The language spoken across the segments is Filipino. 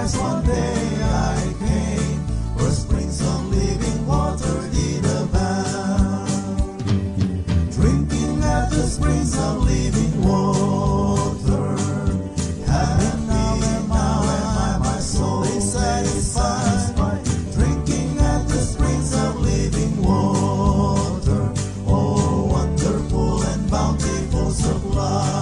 sacrifice one day I came, where springs of living water did abound. Drinking at the springs of living water, happy now am I, my soul is satisfied. Drinking at the springs of living water, oh wonderful and bountiful supply.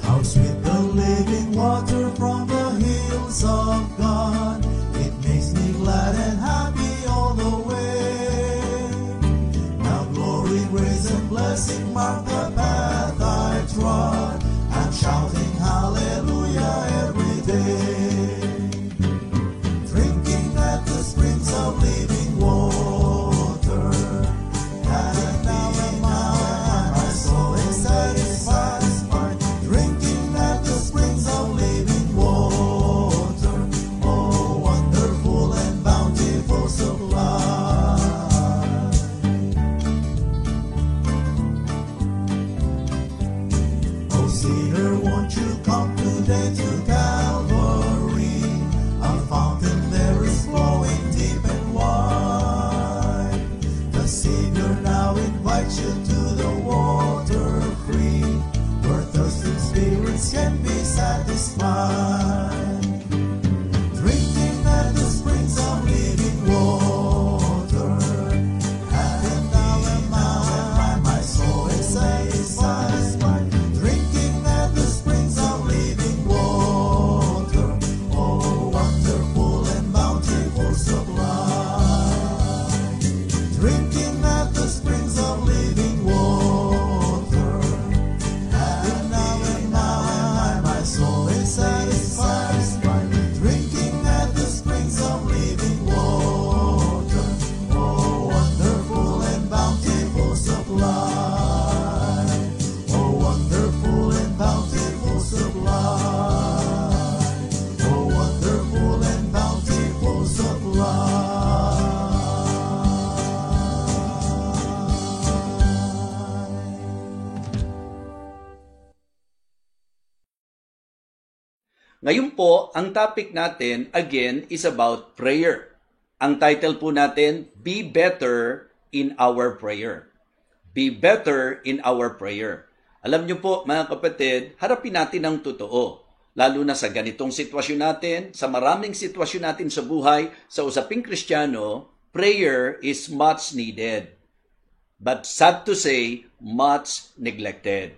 How sweet the living water from the hills of God. It makes me glad and happy all the way. Now glory, grace, and blessing mark the path I trod. I'm shouting hallelujah every day. Drinking at the springs of living water, and now my soul is satisfied. Drinking at the springs of living water, oh wonderful and bountiful supply. Oh sinner, won't you come today to Calvary? A fountain there is flowing deep and wide. The Savior now invites you to the water free, where thirsting spirits can be satisfied. Drinking at the springs of living water, and now my soul is satisfied. Drinking at the springs of living water, oh wonderful and bountiful supply. Drinking at the springs of living water, and now my soul is satisfied. Drinking at the springs of living water, oh wonderful and bountiful supply. Oh wonderful and bountiful supply. Oh wonderful and bountiful supply. Ngayon po, ang topic natin, again, is about prayer. Ang title po natin, Be Better in Our Prayer. Be better in our prayer. Alam niyo po, mga kapatid, harapin natin ang totoo. Lalo na sa ganitong sitwasyon natin, sa maraming sitwasyon natin sa buhay, sa usaping Kristiyano, prayer is much needed. But sad to say, much neglected.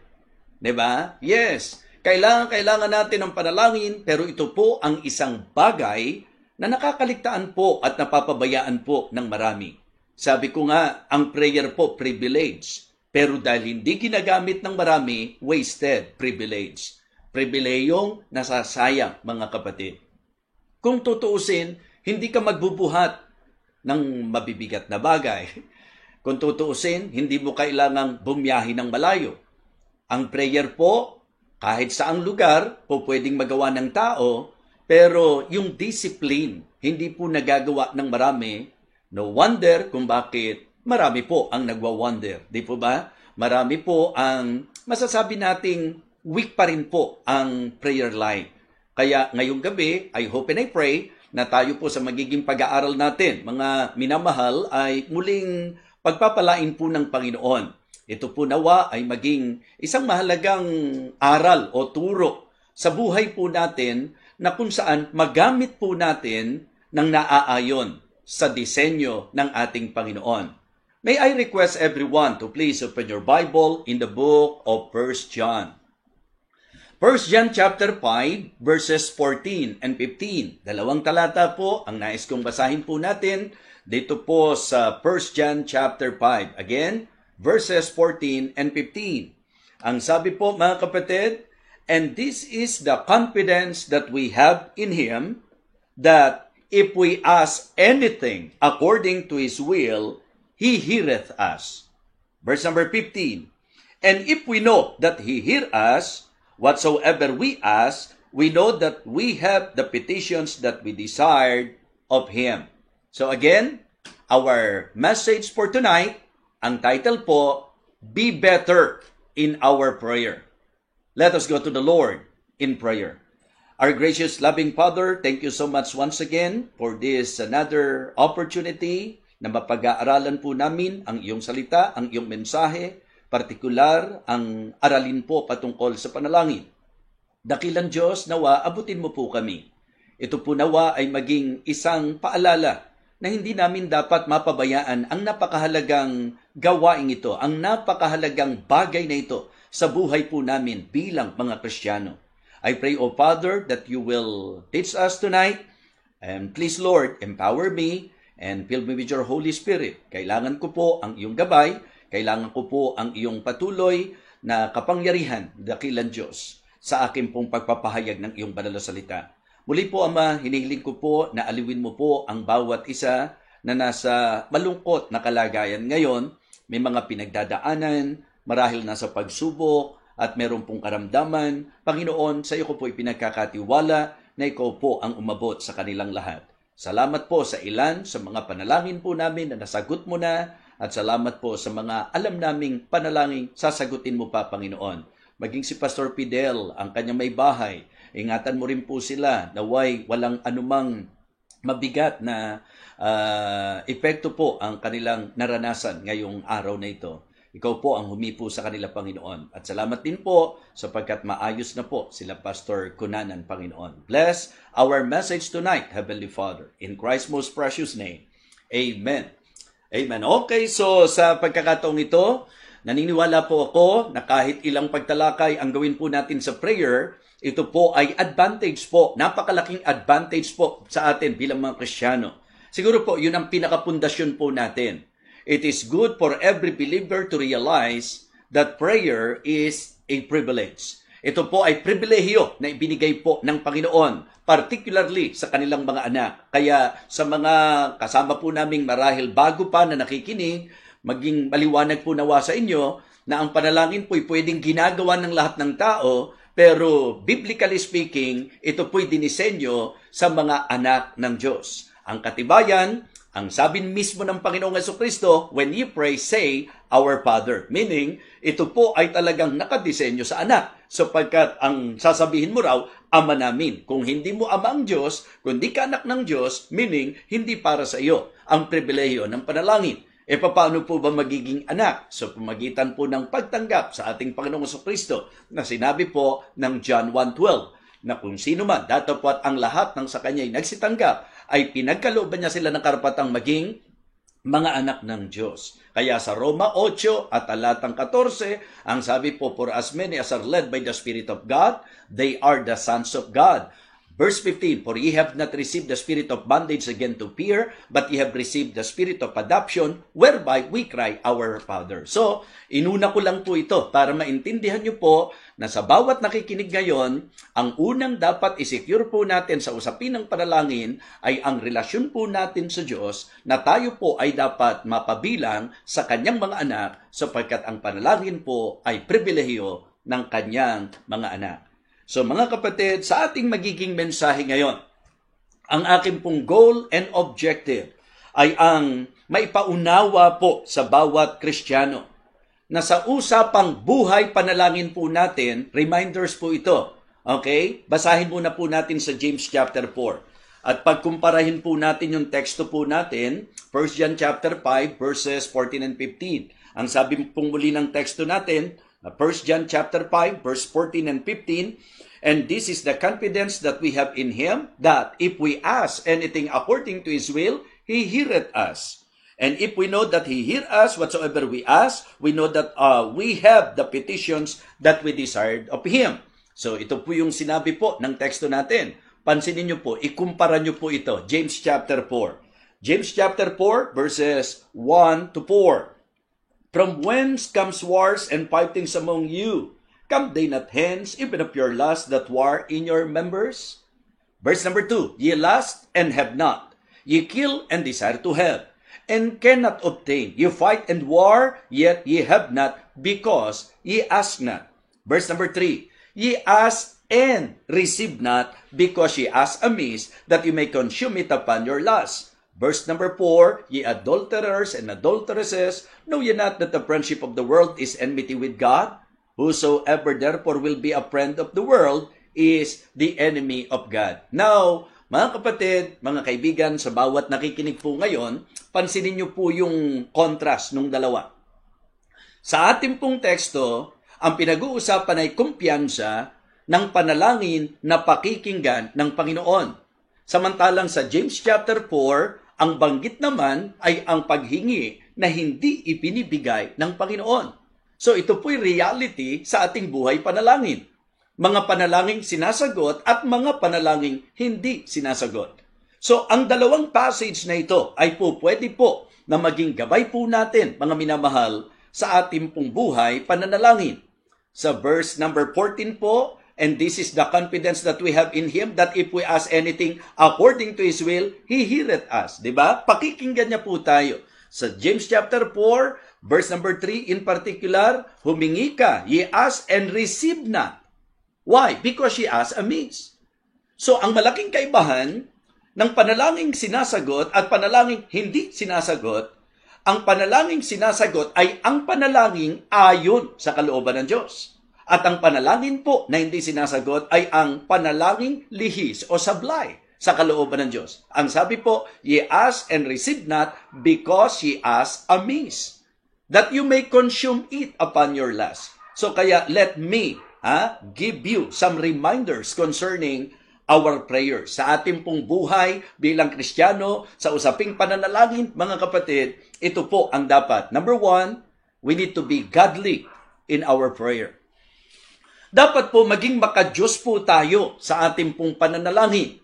Diba? Yes. Kailangan natin ng panalangin, pero ito po ang isang bagay na nakakaligtaan po at napapabayaan po ng marami. Sabi ko nga, ang prayer po privilege, pero dahil hindi ginagamit ng marami, wasted privilege. Pribileyong nasasayang, mga kapatid. Kung tutuusin, hindi ka magbubuhat ng mabibigat na bagay. Kung tutuusin, hindi mo kailangang bumiyahe ng malayo. Ang prayer po, kahit saang lugar po pwedeng magawa ng tao, pero yung discipline, hindi po nagagawa ng marami. No wonder kung bakit marami po ang nagwa-wonder. Di po ba? Marami po ang masasabi nating weak pa rin po ang prayer life. Kaya ngayong gabi, I hope and I pray na tayo po sa magiging pag-aaral natin, mga minamahal, ay muling pagpapalain po ng Panginoon. Ito po nawa ay maging isang mahalagang aral o turo sa buhay po natin na kung saan magamit po natin ng naaayon sa disenyo ng ating Panginoon. May I request everyone to please open your Bible in the book of 1 John. 1 John chapter 5 verses 14 and 15. Dalawang talata po ang nais kong basahin po natin dito po sa 1 John chapter 5. Again, verses 14 and 15. Ang sabi po, mga kapatid, and this is the confidence that we have in Him, that if we ask anything according to His will, He heareth us. Verse number 15. And if we know that He hear us, whatsoever we ask, we know that we have the petitions that we desired of Him. So again, our message for tonight, ang title po, Be Better in our prayer. Let us go to the Lord in prayer. Our gracious, loving Father, thank you so much once again for this another opportunity na mapag-aaralan po namin ang iyong salita, ang iyong mensahe, partikular ang aralin po patungkol sa panalangin. Dakilang Diyos, nawa abutin mo po kami. Ito po nawa ay maging isang paalala na hindi namin dapat mapabayaan ang napakahalagang gawain ito, ang napakahalagang bagay na ito sa buhay po namin bilang mga Kristiyano. I pray, O Father, that you will teach us tonight, and please, Lord, empower me and fill me with your Holy Spirit. Kailangan ko po ang iyong gabay, kailangan ko po ang iyong patuloy na kapangyarihan, dakilang Diyos, sa akin pong pagpapahayag ng iyong banal na salita. Muli po, Ama, hinihiling ko po na aliwin mo po ang bawat isa na nasa malungkot na kalagayan ngayon, may mga pinagdadaanan, marahil nasa pagsubok, at meron pong karamdaman. Panginoon, sa iyo ko po ipinagkakatiwala na ikaw po ang umabot sa kanilang lahat. Salamat po sa ilan, sa mga panalangin po namin na nasagot mo na, at salamat po sa mga alam naming panalangin sasagutin mo pa, Panginoon. Maging si Pastor Fidel, ang kanyang may bahay, ingatan mo rin po sila, naway walang anumang mabigat na epekto po ang kanilang naranasan ngayong araw na ito. Ikaw po ang humipo sa kanila, Panginoon. At salamat din po sapagkat maayos na po sila Pastor Kunanan, Panginoon. Bless our message tonight, Heavenly Father. In Christ's most precious name. Amen. Amen. Okay, so sa pagkakataong ito, naniniwala po ako na kahit ilang pagtalakay ang gawin po natin sa prayer, ito po ay advantage po, napakalaking advantage po sa atin bilang mga Kristiyano. Siguro po, yun ang pinakapundasyon po natin. It is good for every believer to realize that prayer is a privilege. Ito po ay pribilehiyo na ibinigay po ng Panginoon, particularly sa kanilang mga anak. Kaya sa mga kasama po naming marahil bago pa na nakikinig, maging maliwanag po nawa sa inyo na ang panalangin po ay pwedeng ginagawa ng lahat ng tao, pero biblically speaking, ito po'y dinisenyo sa mga anak ng Diyos. Ang katibayan, ang sabi mismo ng Panginoong Jesucristo, when you pray, say, Our Father. Meaning, ito po ay talagang nakadisenyo sa anak. Sapagkat ang sasabihin mo raw, Ama namin. Kung hindi mo ama ang Diyos, kung hindi ka anak ng Diyos, meaning, hindi para sa iyo ang pribilehiyo ng panalangin. E paano po ba magiging anak? So pamagitan po ng pagtanggap sa ating Panginoong Jesucristo na sinabi po ng John 1:12 na kung sino man, datapwat ang lahat ng sa kanya ay nagsitanggap, ay pinagkalooban niya sila ng karapatang maging mga anak ng Diyos. Kaya sa Roma 8 at talatang 14, ang sabi po, for as many as are led by the Spirit of God, they are the sons of God. Verse 15, for ye have not received the spirit of bondage again to fear, but ye have received the spirit of adoption, whereby we cry, Our Father. So, inuna ko lang po ito para maintindihan nyo po na sa bawat nakikinig ngayon, ang unang dapat isecure po natin sa usapin ng panalangin ay ang relasyon po natin sa Diyos na tayo po ay dapat mapabilang sa kanyang mga anak sapagkat ang panalangin po ay pribilehiyo ng kanyang mga anak. So mga kapatid, sa ating magiging mensahe ngayon, ang aking pong goal and objective ay ang maipaunawa po sa bawat Kristiyano na sa usapang buhay panalangin po natin, reminders po ito. Okay? Basahin muna po natin sa James chapter 4. At pagkumparahin po natin yung teksto po natin, 1 John chapter 5 verses 14 and 15. Ang sabi pong muli ng teksto natin, 1 John chapter 5 verse 14 and 15, and this is the confidence that we have in Him, that if we ask anything according to His will, He heareth us. And if we know that He hear us whatsoever we ask, we know that we have the petitions that we desired of Him. So ito po yung sinabi po ng teksto natin. Pansinin niyo po, ikumpara niyo po ito, James chapter 4. James chapter 4 verses 1 to 4. From whence comes wars and fightings among you? Come they not hence, even of your lust that war in your members? Verse number 2, ye lust and have not. Ye kill and desire to have, and cannot obtain. Ye fight and war, yet ye have not, because ye ask not. Verse number 3, ye ask and receive not, because ye ask amiss, that you may consume it upon your lust. Verse number 4, ye adulterers and adulteresses, know ye not that the friendship of the world is enmity with God? Whosoever therefore will be a friend of the world is the enemy of God. Now, mga kapatid, mga kaibigan, sa bawat nakikinig po ngayon, pansinin niyo po yung contrast ng dalawa. Sa ating pong teksto, ang pinag-uusapan ay kumpiyansa ng panalangin na pakikinggan ng Panginoon. Samantalang sa James chapter 4, ang banggit naman ay ang paghingi na hindi ipinibigay ng Panginoon. So ito po'y reality sa ating buhay panalangin. Mga panalangin sinasagot at mga panalangin hindi sinasagot. So ang dalawang passage na ito ay pwede po na maging gabay po natin, mga minamahal, sa ating pong buhay pananalangin. Sa verse number 14 po, and this is the confidence that we have in Him, that if we ask anything according to His will, He heareth us. Diba? Pakikinggan niya po tayo. Sa James chapter 4, verse number 3 in particular, humingi ka, ye ask and receive not. Why? Because ye ask amiss. So, ang malaking kaibahan ng panalangin sinasagot at panalangin hindi sinasagot, ang panalangin sinasagot ay ang panalangin ayon sa kalooban ng Diyos. At ang panalangin po na hindi sinasagot ay ang panalangin lihis o sablay sa kalooban ng Diyos. Ang sabi po, ye ask and receive not because ye ask amiss, that you may consume it upon your lust. So kaya let me give you some reminders concerning our prayers. Sa ating pong buhay bilang Kristiyano, sa usaping pananalangin, mga kapatid, ito po ang dapat. Number 1, we need to be godly in our prayer. Dapat po maging makadiyos po tayo sa ating pong pananalangin.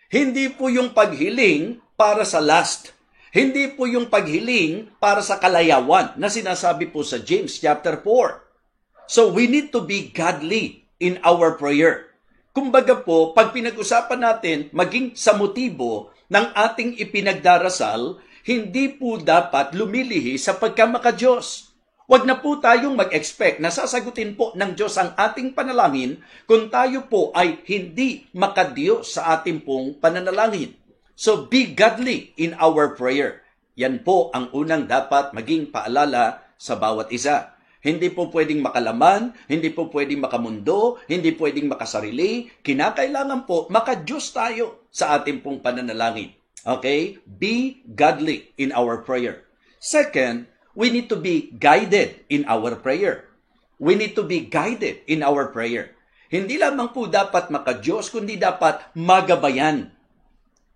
Hindi po yung paghiling para sa lust. Hindi po yung paghiling para sa kalayawan na sinasabi po sa James chapter 4. So we need to be godly in our prayer. Kumbaga po, pag pinag-usapan natin maging sa motibo ng ating ipinagdarasal, hindi po dapat lumilihi sa pagkamakadiyos. Huwag na po tayong mag-expect na sasagutin po ng Diyos ang ating panalangin kung tayo po ay hindi makadiyos sa ating pong pananalangin. So be godly in our prayer. Yan po ang unang dapat maging paalala sa bawat isa. Hindi po pwedeng makalaman, hindi po pwedeng makamundo, hindi pwedeng makasarili. Kinakailangan po makadiyos tayo sa ating pong pananalangin. Okay? Be godly in our prayer. Second, we need to be guided in our prayer. We need to be guided in our prayer. Hindi lamang po dapat makadiyos, kundi dapat magabayan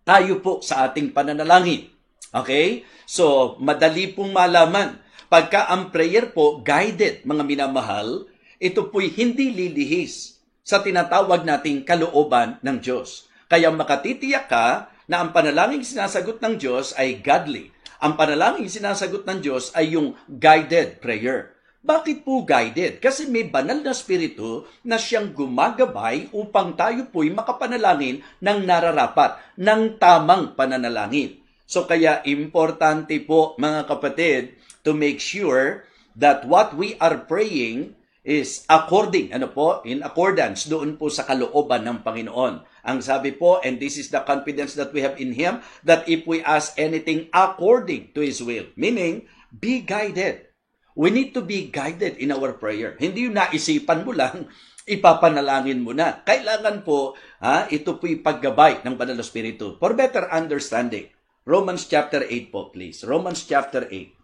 tayo po sa ating pananalangin. Okay? So, madali pong malaman. Pagka ang prayer po, guided, mga minamahal, ito po'y hindi lilihis sa tinatawag nating kalooban ng Diyos. Kaya makatitiyak ka na ang panalangin sinasagot ng Diyos ay godly. Ang panalangin sinasagot ng Diyos ay yung guided prayer. Bakit po guided? Kasi may banal na spirito na siyang gumagabay upang tayo po'y makapanalangin ng nararapat, ng tamang pananalangin. So kaya importante po, mga kapatid, to make sure that what we are praying is in accordance doon po sa kalooban ng Panginoon. Ang sabi po, and this is the confidence that we have in Him, that if we ask anything according to His will, meaning, be guided. We need to be guided in our prayer. Hindi yung naisipan mo lang, ipapanalangin mo na. Kailangan po, ito po'y paggabay ng Banal na Espiritu. For better understanding, Romans chapter 8 po, please. Romans chapter 8.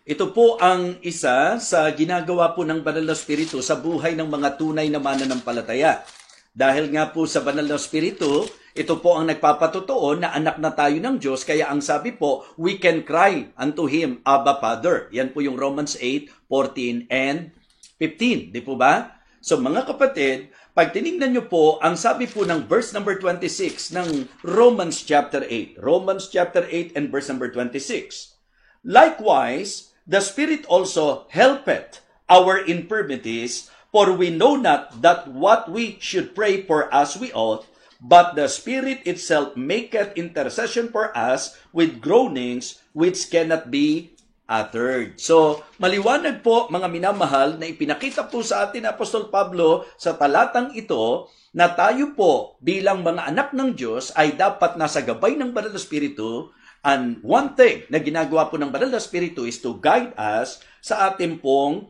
Ito po ang isa sa ginagawa po ng Banal na Espiritu sa buhay ng mga tunay na mananampalataya. Dahil nga po sa Banal na Espiritu, ito po ang nagpapatotoo na anak na tayo ng Diyos. Kaya ang sabi po, we can cry unto Him, Abba, Father. Yan po yung Romans 8:14 and 15. Di po ba? So mga kapatid, pag tinignan nyo po, ang sabi po ng verse number 26 ng Romans chapter 8. Romans chapter 8 and verse number 26. Likewise, the Spirit also helpeth our infirmities, for we know not that what we should pray for as we ought, but the Spirit itself maketh intercession for us with groanings which cannot be uttered. So, maliwanag po, mga minamahal, na ipinakita po sa atin Apostol Pablo sa talatang ito na tayo po bilang mga anak ng Diyos ay dapat nasa gabay ng Banal na Espiritu. And one thing na ginagawa po ng Banal na Espiritu is to guide us sa ating pong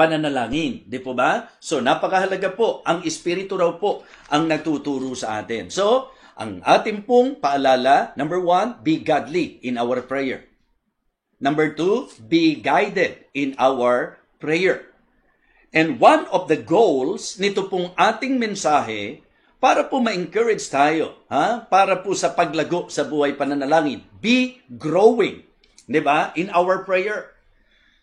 pananalangin. Di po ba? So, napakahalaga po. Ang Espiritu raw po ang nagtuturo sa atin. So, ang ating pong paalala, number 1, be godly in our prayer. Number 2, be guided in our prayer. And one of the goals nito pong ating mensahe, para po ma-encourage tayo, para po sa paglago sa buhay pananalangin, be growing, 'di ba? In our prayer.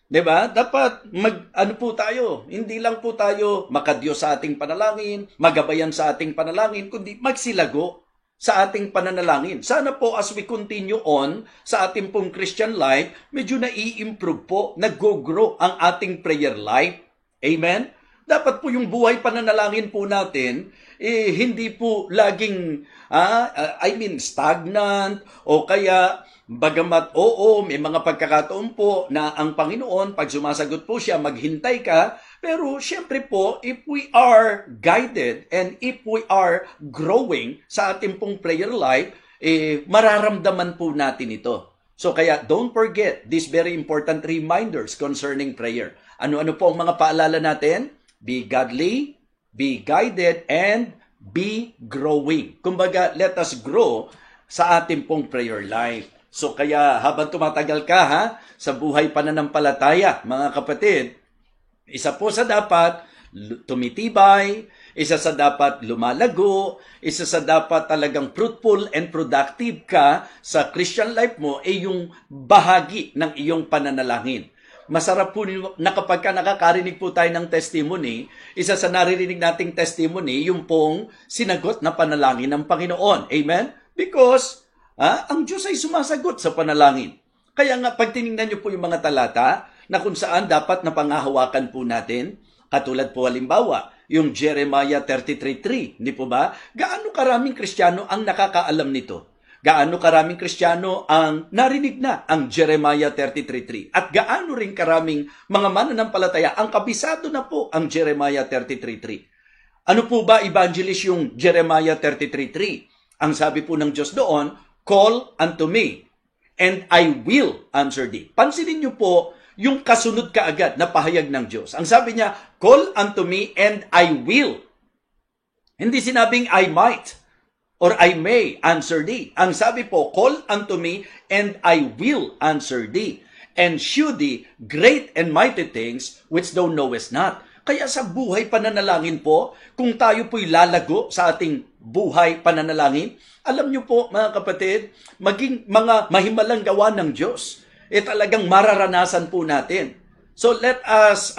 'Di ba? Dapat ano po tayo, hindi lang po tayo makadiyos sa ating panalangin, magabayan sa ating panalangin, kundi magsilago sa ating pananalangin. Sana po as we continue on sa ating pong Christian life, medyo nai-improve po, nag-grow ang ating prayer life. Amen? Dapat po yung buhay pananalangin po natin, hindi po laging, stagnant, o kaya, bagamat may mga pagkakataon po na ang Panginoon, pag sumasagot po siya, maghintay ka, pero syempre po, if we are guided and if we are growing sa ating pong prayer life, mararamdaman po natin ito. So kaya don't forget these very important reminders concerning prayer. Ano-ano po ang mga paalala natin? Be godly, be guided, and be growing. Kumbaga, let us grow sa ating pong prayer life. So kaya habang tumatagal ka sa buhay pananampalataya, mga kapatid, isa po sa dapat tumitibay, isa sa dapat lumalago, isa sa dapat talagang fruitful and productive ka sa Christian life mo ay yung bahagi ng iyong pananalangin. Masarap po na kapag nakakarinig po tayo ng testimony, isa sa naririnig nating testimony, yung pong sinagot na panalangin ng Panginoon. Amen? Because ang Diyos ay sumasagot sa panalangin. Kaya nga, pag tinignan niyo po yung mga talata na kung saan dapat na pangahawakan po natin, katulad po halimbawa, yung Jeremiah 33:3, hindi po ba? Gaano karaming Kristiyano ang nakakaalam nito? Gaano karaming Kristiyano ang narinig na ang Jeremiah 33:3? At gaano rin karaming mga mananampalataya ang kabisado na po ang Jeremiah 33:3? Ano po ba, evangelist, yung Jeremiah 33:3? Ang sabi po ng Diyos doon, call unto me, and I will answer thee. Pansinin niyo po yung kasunod kaagad na pahayag ng Diyos. Ang sabi niya, call unto me, and I will. Hindi sinabing I might or I may answer thee. Ang sabi po, call unto me, and I will answer thee, and shew thee great and mighty things which thou knowest not. Kaya sa buhay pananalangin po, kung tayo po'y lalago sa ating buhay pananalangin, alam niyo po mga kapatid, maging mga mahimalang gawa ng Diyos, talagang mararanasan po natin. So let us,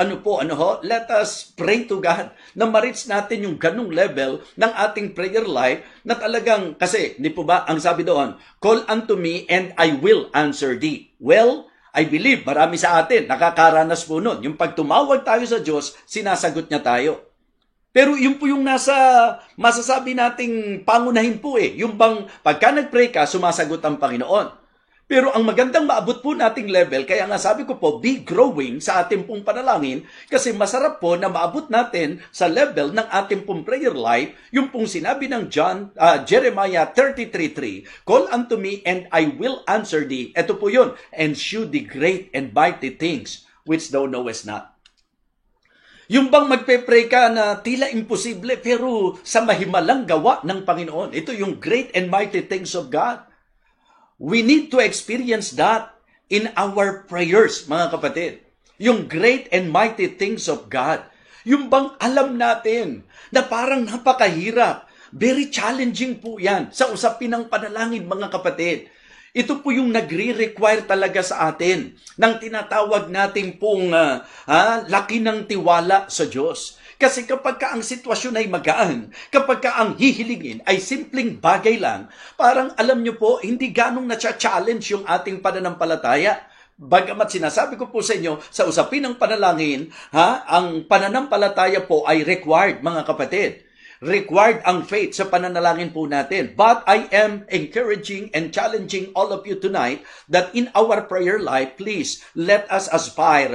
let us pray to God na ma-reach natin yung ganung level ng ating prayer life na talagang, kasi, di po ba, ang sabi doon, call unto me and I will answer thee. Well, I believe marami sa atin nakakaranas po nun. Yung pag tumawag tayo sa Diyos, sinasagot niya tayo. Pero yun po yung nasa masasabi nating pangunahin po Yung bang pagka nag-pray ka, sumasagot ang Panginoon. Pero ang magandang maabot po nating level, kaya nga sabi ko po, be growing sa ating pong panalangin, kasi masarap po na maabot natin sa level ng ating pong prayer life, yung pong sinabi ng Jeremiah 33:3, call unto me and I will answer thee. Ito po yun, and shew the great and mighty things which thou knowest not. Yung bang magpe-pray ka na tila imposible, pero sa mahimalang gawa ng Panginoon. Ito yung great and mighty things of God. We need to experience that in our prayers, mga kapatid. Yung great and mighty things of God. Yung bang alam natin na parang napakahirap. Very challenging po yan sa usapin ng panalangin, mga kapatid. Ito po yung nagre-require talaga sa atin ng tinatawag natin pong laki ng tiwala sa Diyos. Kasi kapag ka ang sitwasyon ay magaan, kapag ka ang hihilingin ay simpleng bagay lang, parang alam nyo po, hindi ganong na-challenge yung ating pananampalataya. Bagamat sinasabi ko po sa inyo, sa usapin ng panalangin, ang pananampalataya po ay required, mga kapatid. required ang faith sa pananalangin po natin. But I am encouraging and challenging all of you tonight that in our prayer life, please, let us aspire,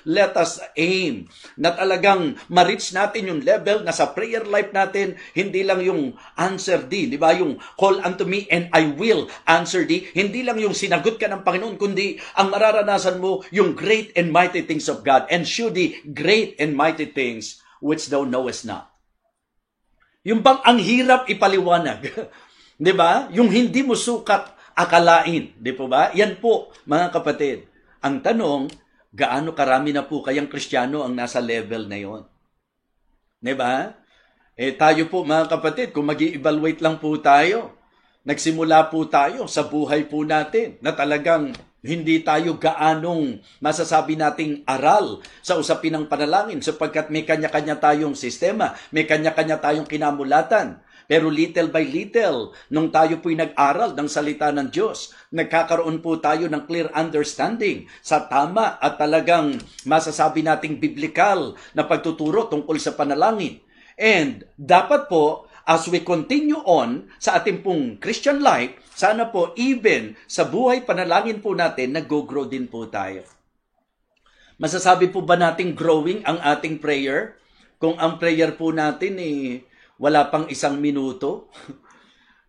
let us aim na talagang ma-reach natin yung level na sa prayer life natin, hindi lang yung answer thee, di ba? Yung call unto me and I will answer thee. Hindi lang yung sinagot ka ng Panginoon, kundi ang mararanasan mo yung great and mighty things of God. And show thee great and mighty things which thou knowest not. Yung bang ang hirap ipaliwanag, di ba? Yung hindi mo sukat akalain, di po ba? Yan po, mga kapatid. Ang tanong, gaano karami na po kayang Kristiyano ang nasa level na yon? Di ba? Tayo po, mga kapatid, kung mag-i-evaluate lang po tayo, nagsimula po tayo sa buhay po natin na talagang hindi tayo gaanong masasabi nating aral sa usapin ng panalangin sapagkat may kanya-kanya tayong sistema, may kanya-kanya tayong kinamulatan. Pero little by little, nung tayo po'y nag-aral ng salita ng Diyos, nagkakaroon po tayo ng clear understanding sa tama at talagang masasabi nating biblikal na pagtuturo tungkol sa panalangin. And dapat po, as we continue on sa ating pong Christian life, sana po even sa buhay panalangin po natin, nag-grow din po tayo. Masasabi po ba nating growing ang ating prayer? Kung ang prayer po natin wala pang 1 minuto?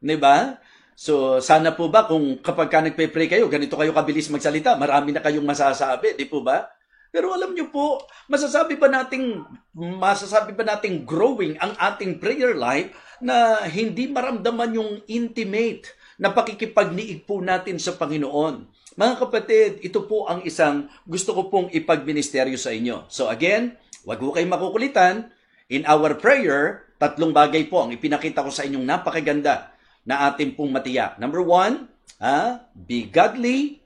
Diba? So sana po ba kung kapag ka nagpe-pray kayo, ganito kayo kabilis magsalita, marami na kayong masasabi, di po ba? Pero alam niyo po, masasabi ba nating growing ang ating prayer life na hindi maramdaman yung intimate na pakikipagniig po natin sa Panginoon? Mga kapatid, ito po ang isang gusto ko pong ipagministeryo sa inyo. So again, wag ko kayong makukulitan. In our prayer, 3 bagay po ang ipinakita ko sa inyong napakaganda na ating pong matiyak. Number 1, be godly,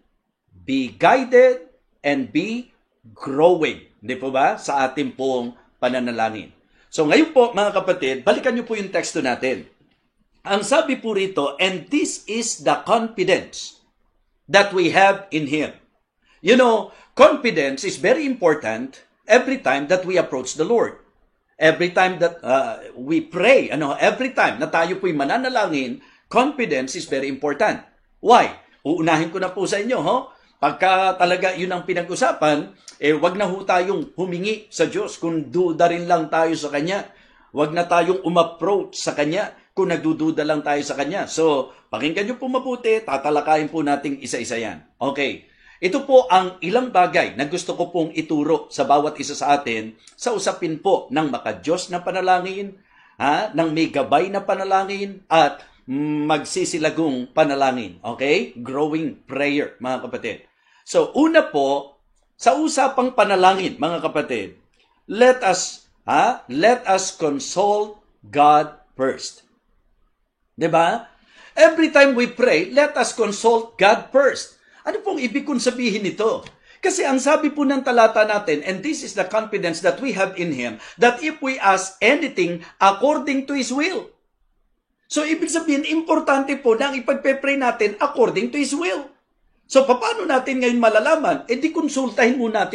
be guided, and be growing. Hindi po ba? Sa ating pong pananalangin. So ngayon po, mga kapatid, balikan niyo po yung teksto natin. Ang sabi po rito, and this is the confidence that we have in Him. You know, confidence is very important every time that we approach the Lord. Every time that we pray, every time na tayo po'y mananalangin, confidence is very important. Why? Uunahin ko na po sa inyo, Pagka talaga yun ang pinag-usapan, wag na ho tayong humingi sa Diyos kung duda rin lang tayo sa Kanya. Wag na tayong umapproach sa Kanya kung nagdududa lang tayo sa Kanya. So, pakinggan nyo po mabuti, tatalakayin po nating isa-isa yan. Okay. Ito po ang ilang bagay na gusto ko pong ituro sa bawat isa sa atin sa usapin po ng maka-Diyos na panalangin, ng may gabay na panalangin, at magsisilagong panalangin. Okay? Growing prayer, mga kapatid. So, una po, sa usapang panalangin, mga kapatid, let us consult God first. Diba? Every time we pray, let us consult God first. Ano pong ibig kong sabihin nito? Kasi ang sabi po ng talata natin, and this is the confidence that we have in Him, that if we ask anything according to His will. So, ibig sabihin, importante po na ang ipagpe-pray natin according to His will. So, paano natin ngayon malalaman? Di konsultahin muna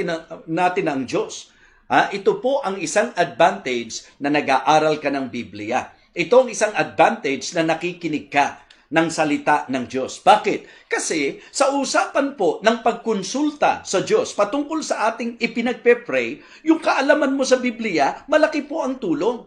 natin ang Diyos. Ito po ang isang advantage na nag-aaral ka ng Biblia. Ito ang isang advantage na nakikinig ka ng salita ng Diyos. Bakit? Kasi sa usapan po ng pagkonsulta sa Diyos patungkol sa ating ipinagpe-pray, yung kaalaman mo sa Biblia, malaki po ang tulong.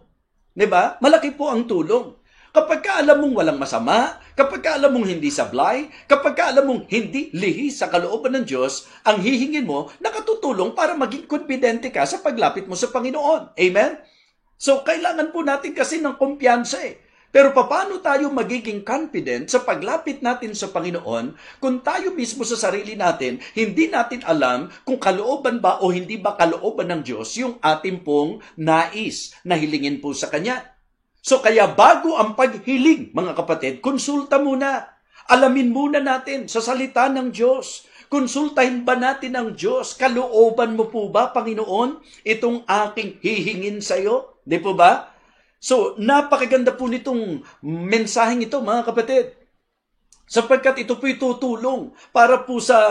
Diba? Malaki po ang tulong. Kapag alam mong walang masama, kapag alam mong hindi sablay, kapag alam mong hindi lihi sa kalooban ng Diyos, ang hihingin mo, nakatutulong para maging confidente ka sa paglapit mo sa Panginoon. Amen? So, kailangan po natin kasi ng kumpiyansa Pero paano tayo magiging confident sa paglapit natin sa Panginoon kung tayo mismo sa sarili natin, hindi natin alam kung kalooban ba o hindi ba kalooban ng Diyos yung ating pong nais na hilingin po sa Kanya. So kaya bago ang paghiling, mga kapatid, konsulta muna. Alamin muna natin sa salita ng Diyos. Konsultahin ba natin ang Diyos? Kalooban mo po ba, Panginoon, itong aking hihingin sa iyo? Di po ba? So, napakaganda po nitong mensaheng ito, mga kapatid. Sapagkat ito po'y tutulong para po sa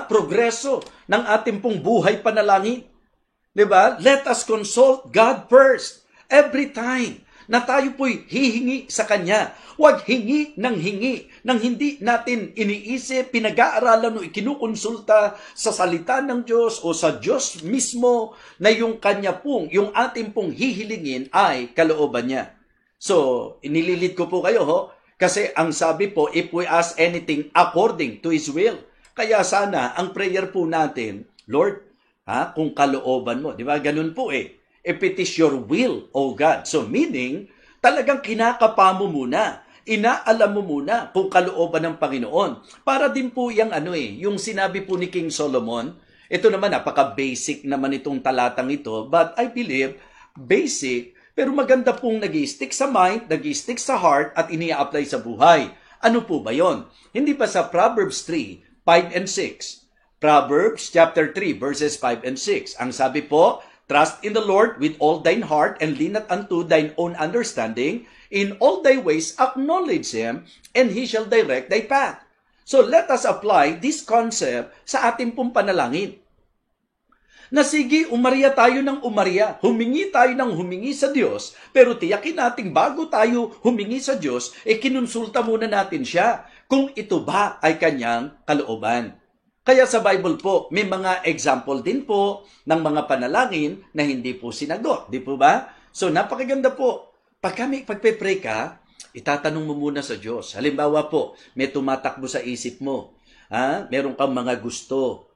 progreso ng ating pong buhay panalangin. Di ba? Let us consult God first. Every time na tayo po'y hihingi sa Kanya. Huwag hingi ng hindi natin iniisip, pinag-aaralan o ikinukonsulta sa salita ng Diyos o sa Diyos mismo na yung Kanya pong, yung ating pong hihilingin ay kalooban niya. So, inililid ko po kayo kasi ang sabi po, if we ask anything according to His will. Kaya sana, ang prayer po natin, Lord, kung kalooban mo, di ba? Ganun po If it is your will, O God. So meaning, talagang kinakapa mo muna. Inaalam mo muna kung kalooban ng Panginoon. Para din po yung yung sinabi po ni King Solomon, ito naman, napaka-basic naman itong talatang ito, but I believe, basic, pero maganda pong nag-i-stick sa mind, nag-i-stick sa heart, at ini-apply sa buhay. Ano po ba yon? Hindi ba sa Proverbs 3, 5 and 6? Proverbs chapter 3, verses 5 and 6. Ang sabi po, trust in the Lord with all thine heart, and lean not unto thine own understanding. In all thy ways acknowledge Him, and He shall direct thy path. So let us apply this concept sa ating pong panalangin. Na sige, umarya tayo ng umarya, humingi tayo ng humingi sa Diyos, pero tiyakin natin bago tayo humingi sa Diyos, kinonsulta muna natin siya kung ito ba ay kanyang kalooban. Kaya sa Bible po, may mga example din po ng mga panalangin na hindi po sinagot. Di po ba? So napakaganda po. Pagpe-pray ka, itatanong mo muna sa Diyos. Halimbawa po, may tumatakbo sa isip mo. Meron kang mga gusto.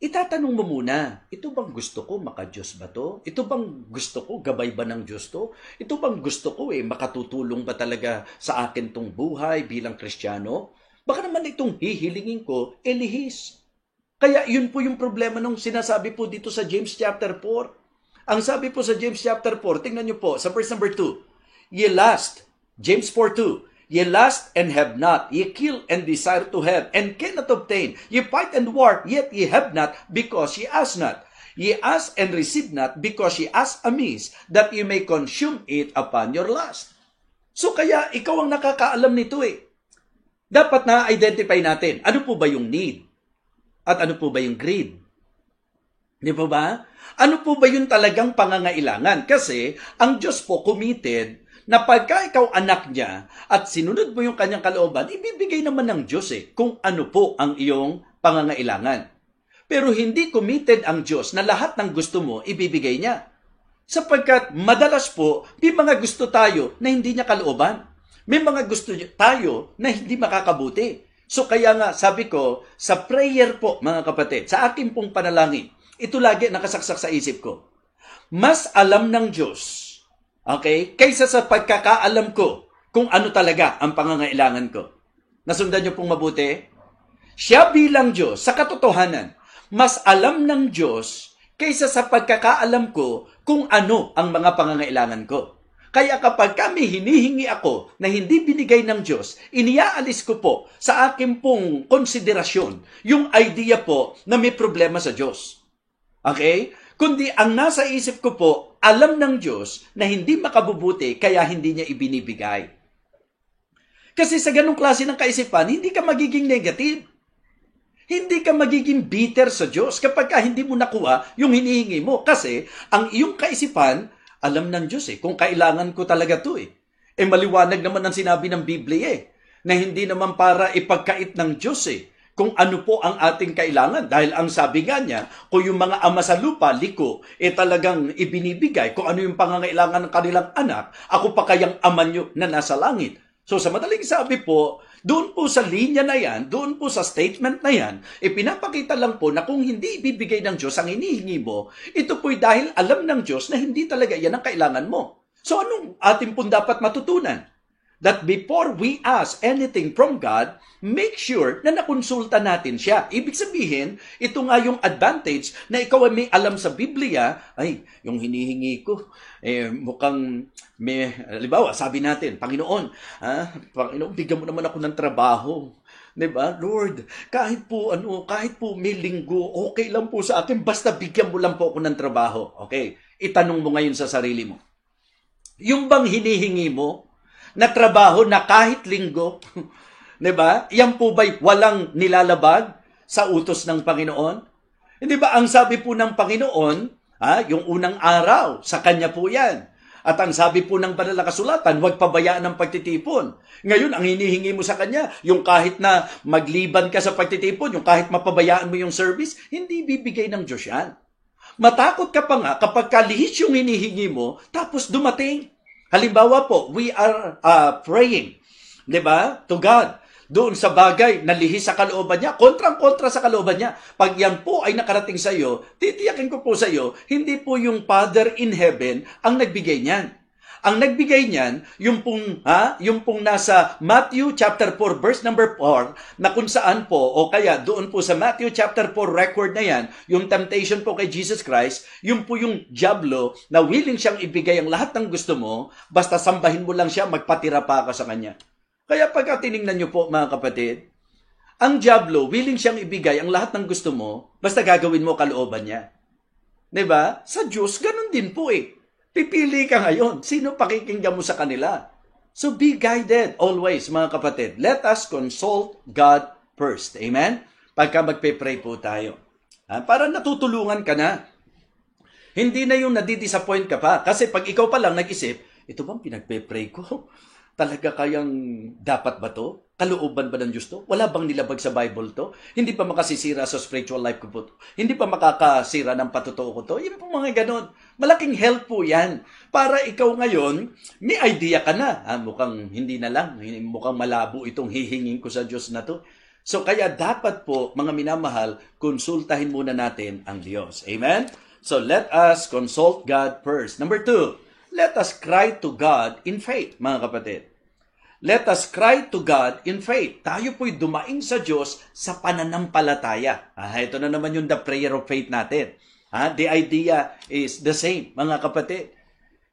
Itatanong mo muna, ito bang gusto ko, maka-Diyos ba to? Ito bang gusto ko, gabay ba ng Diyos to? Ito bang gusto ko, makatutulong ba talaga sa akin tong buhay bilang Kristiyano? Baka naman itong hihilingin ko, lihis. Kaya yun po yung problema nung sinasabi po dito sa James chapter 4. Ang sabi po sa James chapter 4, tingnan nyo po, sa verse number 2, Ye lust, James 4:2, ye lust and have not, ye kill and desire to have, and cannot obtain. Ye fight and war, yet ye have not, because ye ask not. Ye ask and receive not, because ye ask amiss, that ye may consume it upon your lust. So kaya ikaw ang nakakaalam nito Dapat na-identify natin, ano po ba yung need? At ano po ba yung greed? Di po ba? Ano po ba yung talagang pangangailangan? Kasi ang Diyos po committed na pagka ikaw anak niya at sinunod mo yung kanyang kalooban, ibibigay naman ng Diyos kung ano po ang iyong pangangailangan. Pero hindi committed ang Diyos na lahat ng gusto mo, ibibigay niya. Sapagkat madalas po, may mga gusto tayo na hindi niya kalooban. May mga gusto tayo na hindi makakabuti. So kaya nga, sabi ko, sa prayer po, mga kapatid, sa aking pong panalangin, ito lagi nakasaksak sa isip ko. Mas alam ng Diyos, kaysa sa pagkakaalam ko kung ano talaga ang pangangailangan ko. Nasundan niyo pong mabuti? Siya bilang Diyos, sa katotohanan, mas alam ng Diyos kaysa sa pagkakaalam ko kung ano ang mga pangangailangan ko. Kaya kapag kami hinihingi ako na hindi binigay ng Diyos, iniaalis ko po sa aking pong konsiderasyon yung idea po na may problema sa Diyos. Kundi ang nasa isip ko po, alam ng Diyos na hindi makabubuti kaya hindi niya ibinibigay. Kasi sa ganung klase ng kaisipan, hindi ka magiging negative. Hindi ka magiging bitter sa Diyos kapag hindi mo nakuha yung hinihingi mo. Kasi ang iyong kaisipan, alam ng Diyos kung kailangan ko talaga to maliwanag naman ang sinabi ng Biblia na hindi naman para ipagkait ng Diyos kung ano po ang ating kailangan. Dahil ang sabi nga niya, kung yung mga ama sa lupa, liko, talagang ibinibigay kung ano yung pangangailangan ng kanilang anak, ako pa kayang ama nyo na nasa langit. So sa madaling sabi po, doon po sa linya na yan, doon po sa statement na yan, pinapakita lang po na kung hindi ibibigay ng Diyos ang hinihingi mo, ito po'y dahil alam ng Diyos na hindi talaga yan ang kailangan mo. So anong ating pong dapat matutunan? That before we ask anything from God, make sure na nakonsulta natin siya. Ibig sabihin, ito nga yung advantage na ikaw ay may alam sa Biblia, yung hinihingi ko, mukhang may, halimbawa, sabi natin, Panginoon, bigyan mo naman ako ng trabaho. Diba? Lord, kahit po may linggo, okay lang po sa akin, basta bigyan mo lang po ako ng trabaho. Okay, itanong mo ngayon sa sarili mo. Yung bang hinihingi mo, na trabaho na kahit linggo, diba? Yan po ba'y walang nilalabag sa utos ng Panginoon? Hindi ba ang sabi po ng Panginoon, yung unang araw, sa Kanya po yan. At ang sabi po ng banal na kasulatan, huwag pabayaan ng pagtitipon. Ngayon, ang hinihingi mo sa kanya, yung kahit na magliban ka sa pagtitipon, yung kahit mapabayaan mo yung service, hindi bibigay ng Diyos yan. Matakot ka pa nga kapag kalihis yung hinihingi mo, tapos dumating. Halimbawa po, we are praying, di ba, to God. Doon sa bagay na lihis sa kalooban niya, kontrang-kontra sa kalooban niya. Pag yan po ay nakarating sa iyo, titiyakin ko po sa iyo, hindi po yung Father in Heaven ang nagbigay niyan. Ang nagbigay niyan, yung pong nasa Matthew chapter 4 verse number 4, na kung saan po, o kaya doon po sa Matthew chapter 4 record na yan, yung temptation po kay Jesus Christ, yung po yung diablo na willing siyang ibigay ang lahat ng gusto mo, basta sambahin mo lang siya, magpatira pa ka sa kanya. Kaya pagka tinignan niyo po mga kapatid, ang diablo, willing siyang ibigay ang lahat ng gusto mo, basta gagawin mo kalooban niya. Diba? Sa Diyos, ganun din po eh. Pipili ka ngayon. Sino pakikinggan mo sa kanila? So be guided always mga kapatid. Let us consult God first. Amen? Pagka magpe-pray po tayo. Para natutulungan ka na. Hindi na yung nadidisappoint ka pa. Kasi pag ikaw pa lang nag-isip, ito bang pinagpe-pray ko? Talaga kayang dapat ba to? Kalooban ba ng Diyos to? Wala bang nilabag sa Bible to? Hindi pa makasisira sa spiritual life ko po to? Hindi pa makakasira ng patotoo ko to? Yung po mga ganon. Malaking help po yan. Para ikaw ngayon, may idea ka na. Mukhang hindi na lang. Mukhang malabo itong hihingin ko sa Diyos na to. So kaya dapat po, mga minamahal, konsultahin muna natin ang Diyos. Amen? So let us consult God first. Number 2. Let us cry to God in faith, mga kapatid. Let us cry to God in faith. Tayo po'y dumaing sa Diyos sa pananampalataya. Ito na naman yung the prayer of faith natin. The idea is the same, mga kapatid.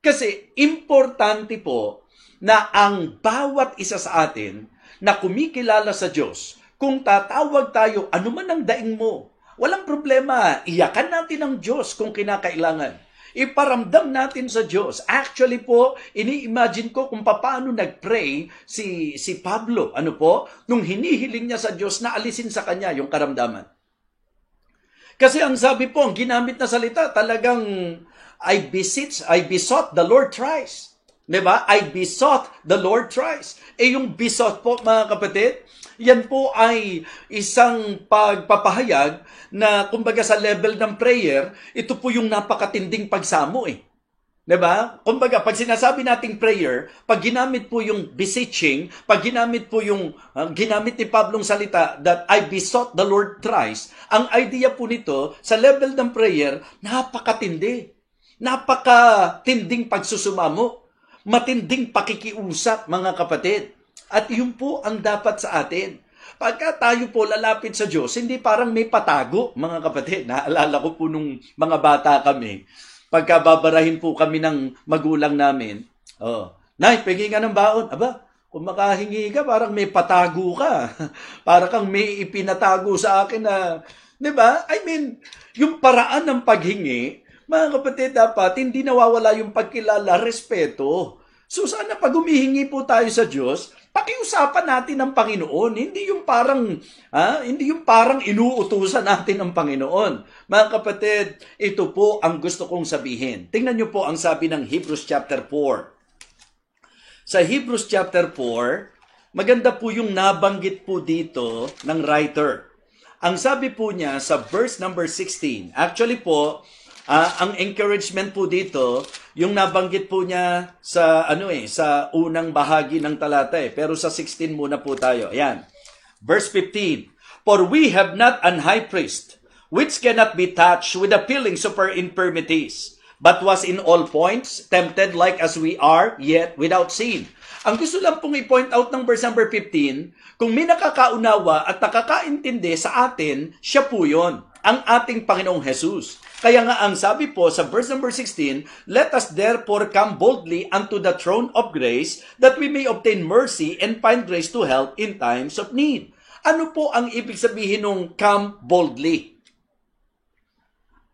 Kasi importante po na ang bawat isa sa atin na kumikilala sa Diyos, kung tatawag tayo, ano man ang daing mo, walang problema, iyakan natin ang Diyos kung kinakailangan. Iparamdam natin sa Diyos. Actually po, ini-imagine ko kung paano nag-pray si Pablo. Ano po? Nung hinihiling niya sa Diyos na alisin sa kanya yung karamdaman. Kasi ang sabi po, ang ginamit na salita, talagang I besought the Lord thrice. Diba? I besought the Lord thrice. Yung besought po, mga kapatid, yan po ay isang pagpapahayag na kumbaga sa level ng prayer, ito po yung napakatinding pagsamo eh. Diba? Kumbaga, pag sinasabi nating prayer, pag ginamit po yung beseeching, pag ginamit po yung, ginamit ni Pablong salita that I besought the Lord thrice, ang idea po nito, sa level ng prayer, napakatindi. Napakatinding pagsusumamo. Matinding pakikiusap, mga kapatid. At yun po ang dapat sa atin. Pagka tayo po lalapit sa Diyos, hindi parang may patago, mga kapatid. Naalala ko po nung mga bata kami. Pagka babarahin po kami ng magulang namin, Nay, pengi ka ng baon. Aba, kung makahingi ka, parang may patago ka. Para kang may ipinatago sa akin na, di ba? I mean, yung paraan ng paghingi, mga kapatid, dapat hindi nawawala yung pagkilala, respeto. So sana pag humihingi po tayo sa Diyos, pakiusapan natin ng Panginoon, hindi yung parang inuutusan natin ng Panginoon. Mga kapatid, ito po ang gusto kong sabihin. Tingnan niyo po ang sabi ng Hebrews chapter 4. Sa Hebrews chapter 4, maganda po yung nabanggit po dito ng writer. Ang sabi po niya sa verse number 16. Actually po, ang encouragement po dito, yung nabanggit po niya sa sa unang bahagi ng talata pero sa 16 muna po tayo. Ayan. Verse 15. For we have not an high priest which cannot be touched with the feelings of our infirmities, but was in all points tempted like as we are, yet without sin. Ang gusto lang pong i-point out ng verse number 15, kung may nakakaunawa at nakakaintindi sa atin, siya po yun, ang ating Panginoong Jesus. Kaya nga ang sabi po sa verse number 16, let us therefore come boldly unto the throne of grace, that we may obtain mercy and find grace to help in times of need. Ano po ang ibig sabihin ng come boldly?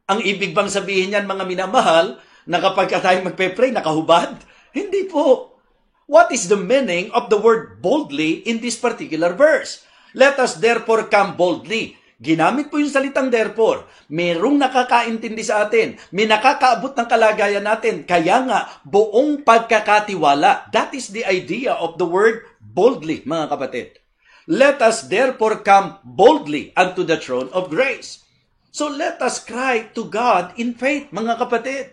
Ang ibig bang sabihin niyan, mga minamahal, na kapag tayo magpe-pray, nakahubad? Hindi po. What is the meaning of the word boldly in this particular verse? Let us therefore come boldly. Ginamit po yung salitang therefore. Merong nakakaintindi sa atin. May nakakaabot ng kalagayan natin. Kaya nga, buong pagkakatiwala. That is the idea of the word boldly, mga kapatid. Let us therefore come boldly unto the throne of grace. So let us cry to God in faith, mga kapatid.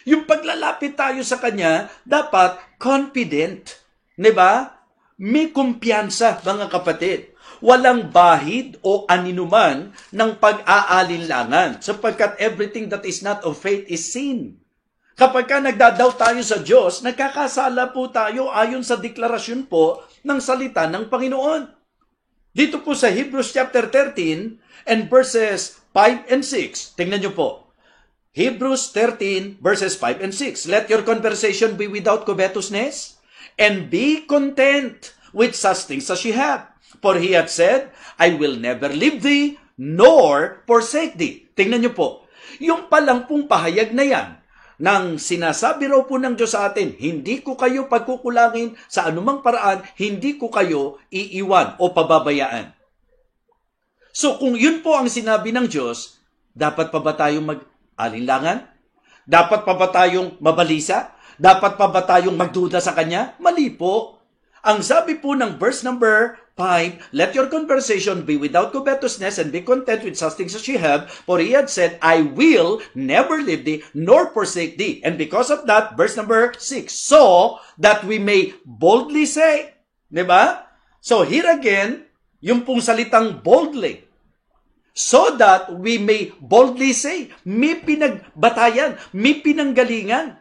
Yung paglalapit tayo sa Kanya, dapat confident. Diba? May kumpiyansa, mga kapatid. Walang bahid o aninuman ng pag-aalinlangan sapagkat everything that is not of faith is sin. Kapag ka nagdadaw tayo sa Diyos, nagkakasala po tayo ayon sa deklarasyon po ng salita ng Panginoon. Dito po sa Hebrews chapter 13 and verses 5 and 6, tingnan nyo po. Hebrews 13 verses 5 and 6, let your conversation be without covetousness, and be content with such things as ye have. For he hath said, I will never leave thee, nor forsake thee. Tingnan niyo po, yung palang pong pahayag na yan, nang sinasabi raw po ng Diyos sa atin, hindi ko kayo pagkukulangin sa anumang paraan, hindi ko kayo iiwan o pababayaan. So kung yun po ang sinabi ng Diyos, dapat pa ba tayong mag-alinlangan? Dapat pa ba tayong mabalisa? Dapat pa ba tayong magduda sa Kanya? Mali po. Ang sabi po ng verse number 5, let your conversation be without covetousness and be content with such things as ye have, for he had said, I will never leave thee nor forsake thee. And because of that, verse number 6, so that we may boldly say, diba? So here again, yung pong salitang boldly, so that we may boldly say, may pinagbatayan, may pinanggalingan,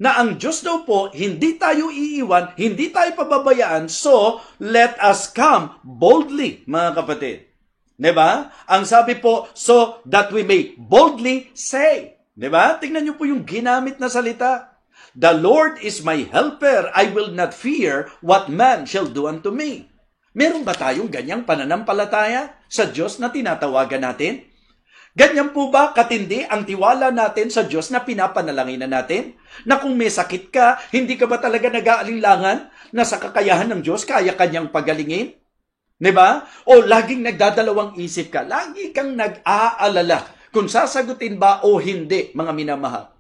na ang Diyos daw po, hindi tayo iiwan, hindi tayo pababayaan, so let us come boldly, mga kapatid. Diba? Ang sabi po, so that we may boldly say. Diba? Tingnan niyo po yung ginamit na salita. The Lord is my helper, I will not fear what man shall do unto me. Meron ba tayong ganyang pananampalataya sa Diyos na tinatawagan natin? Ganyan po ba katindi ang tiwala natin sa Diyos na pinapanalanginan natin? Na kung may sakit ka, hindi ka ba talaga nag-aalinlangan na sa kakayahan ng Diyos kaya kanyang pagalingin? Diba? O laging nagdadalawang isip ka, lagi kang nag-aalala kung sasagutin ba o hindi, mga minamahal.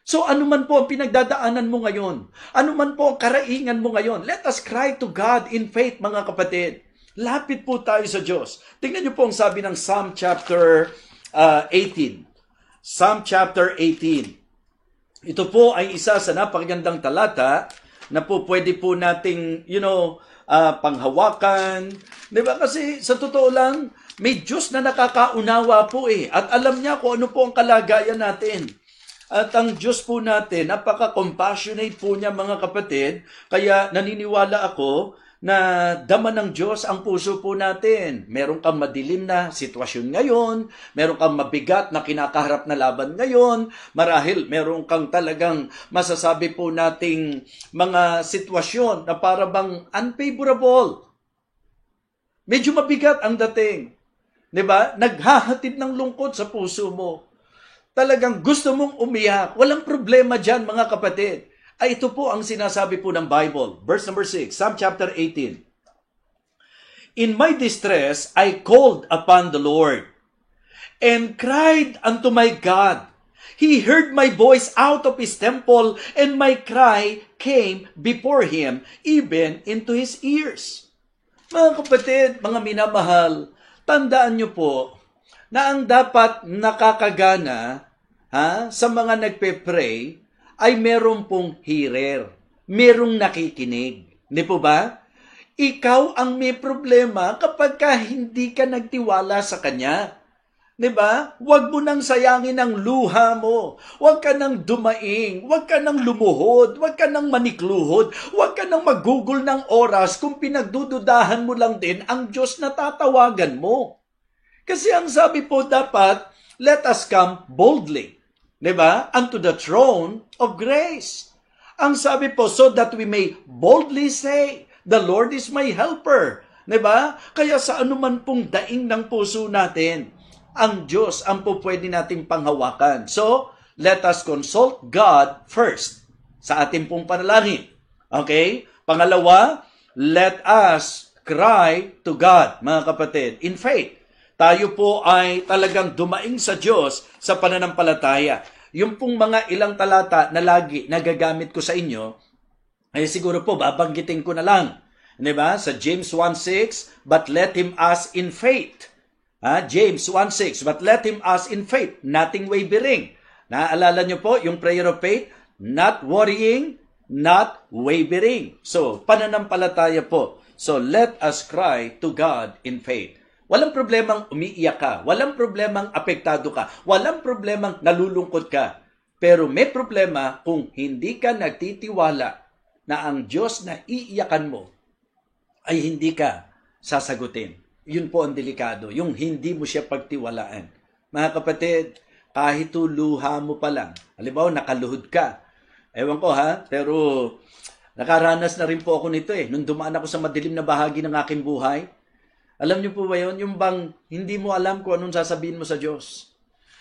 So anuman po ang pinagdadaanan mo ngayon, anuman po ang karaingan mo ngayon, let us cry to God in faith, mga kapatid. Lapit po tayo sa Diyos. Tingnan niyo po ang sabi ng Psalm chapter 18. Psalm chapter 18. Ito po ay isa sa napakagandang talata na po pwede po nating, panghawakan. Diba? Kasi sa totoo lang, may Diyos na nakakaunawa po at alam niya kung ano po ang kalagayan natin. At ang Diyos po natin, napaka-compassionate po niya, mga kapatid. Kaya naniniwala ako na dama ng Diyos ang puso po natin. Meron kang madilim na sitwasyon ngayon, meron kang mabigat na kinakaharap na laban ngayon, marahil meron kang talagang masasabi po nating mga sitwasyon na para bang unfavorable. Medyo mabigat ang dating. 'Di ba? Naghahatid ng lungkot sa puso mo. Talagang gusto mong umiyak. Walang problema diyan, mga kapatid. Ay, ito po ang sinasabi po ng Bible. Verse number 6, Psalm chapter 18. In my distress, I called upon the Lord and cried unto my God. He heard my voice out of his temple, and my cry came before him, even into his ears. Mga kapatid, mga minamahal, tandaan niyo po na ang dapat nakakagana sa mga nagpe-pray ay meron pong hearer, merong nakikinig. Hindi po ba? Ikaw ang may problema kapag hindi ka nagtiwala sa Kanya. Diba? Huwag mo nang sayangin ang luha mo. Huwag ka nang dumaing. Huwag ka nang lumuhod. Huwag ka nang manikluhod. Huwag ka nang magugol ng oras kung pinagdududahan mo lang din ang Diyos na tatawagan mo. Kasi ang sabi po dapat, let us come boldly. Diba? Unto the throne of grace. Ang sabi po, so that we may boldly say, the Lord is my helper. Diba? Kaya sa anuman pong daing ng puso natin, ang Diyos ang po pwede nating panghawakan. So, let us consult God first sa ating pong panalangin. Okay? Pangalawa, let us cry to God, mga kapatid, in faith. tayo po ay talagang dumaing sa Diyos sa pananampalataya. Yung pong mga ilang talata na lagi nagagamit ko sa inyo, ay siguro po babanggitin ko na lang. Diba? Sa James 1:6, but let him ask in faith. James 1:6, but let him ask in faith, nothing wavering. Naaalala nyo po yung prayer of faith? Not worrying, not wavering. So, pananampalataya po. So, let us cry to God in faith. Walang problemang umiiyak ka. Walang problemang apektado ka. Walang problemang nalulungkot ka. Pero may problema kung hindi ka nagtitiwala na ang Diyos na iiyakan mo ay hindi ka sasagutin. Yun po ang delikado. Yung hindi mo siya pagtiwalaan. Mga kapatid, kahit luha mo pa lang. Halimbawa, nakaluhod ka. Ewan ko pero nakaranas na rin po ako nito Nung dumaan ako sa madilim na bahagi ng aking buhay, alam niyo po ba yun? Yung bang hindi mo alam kung anong sasabihin mo sa Diyos.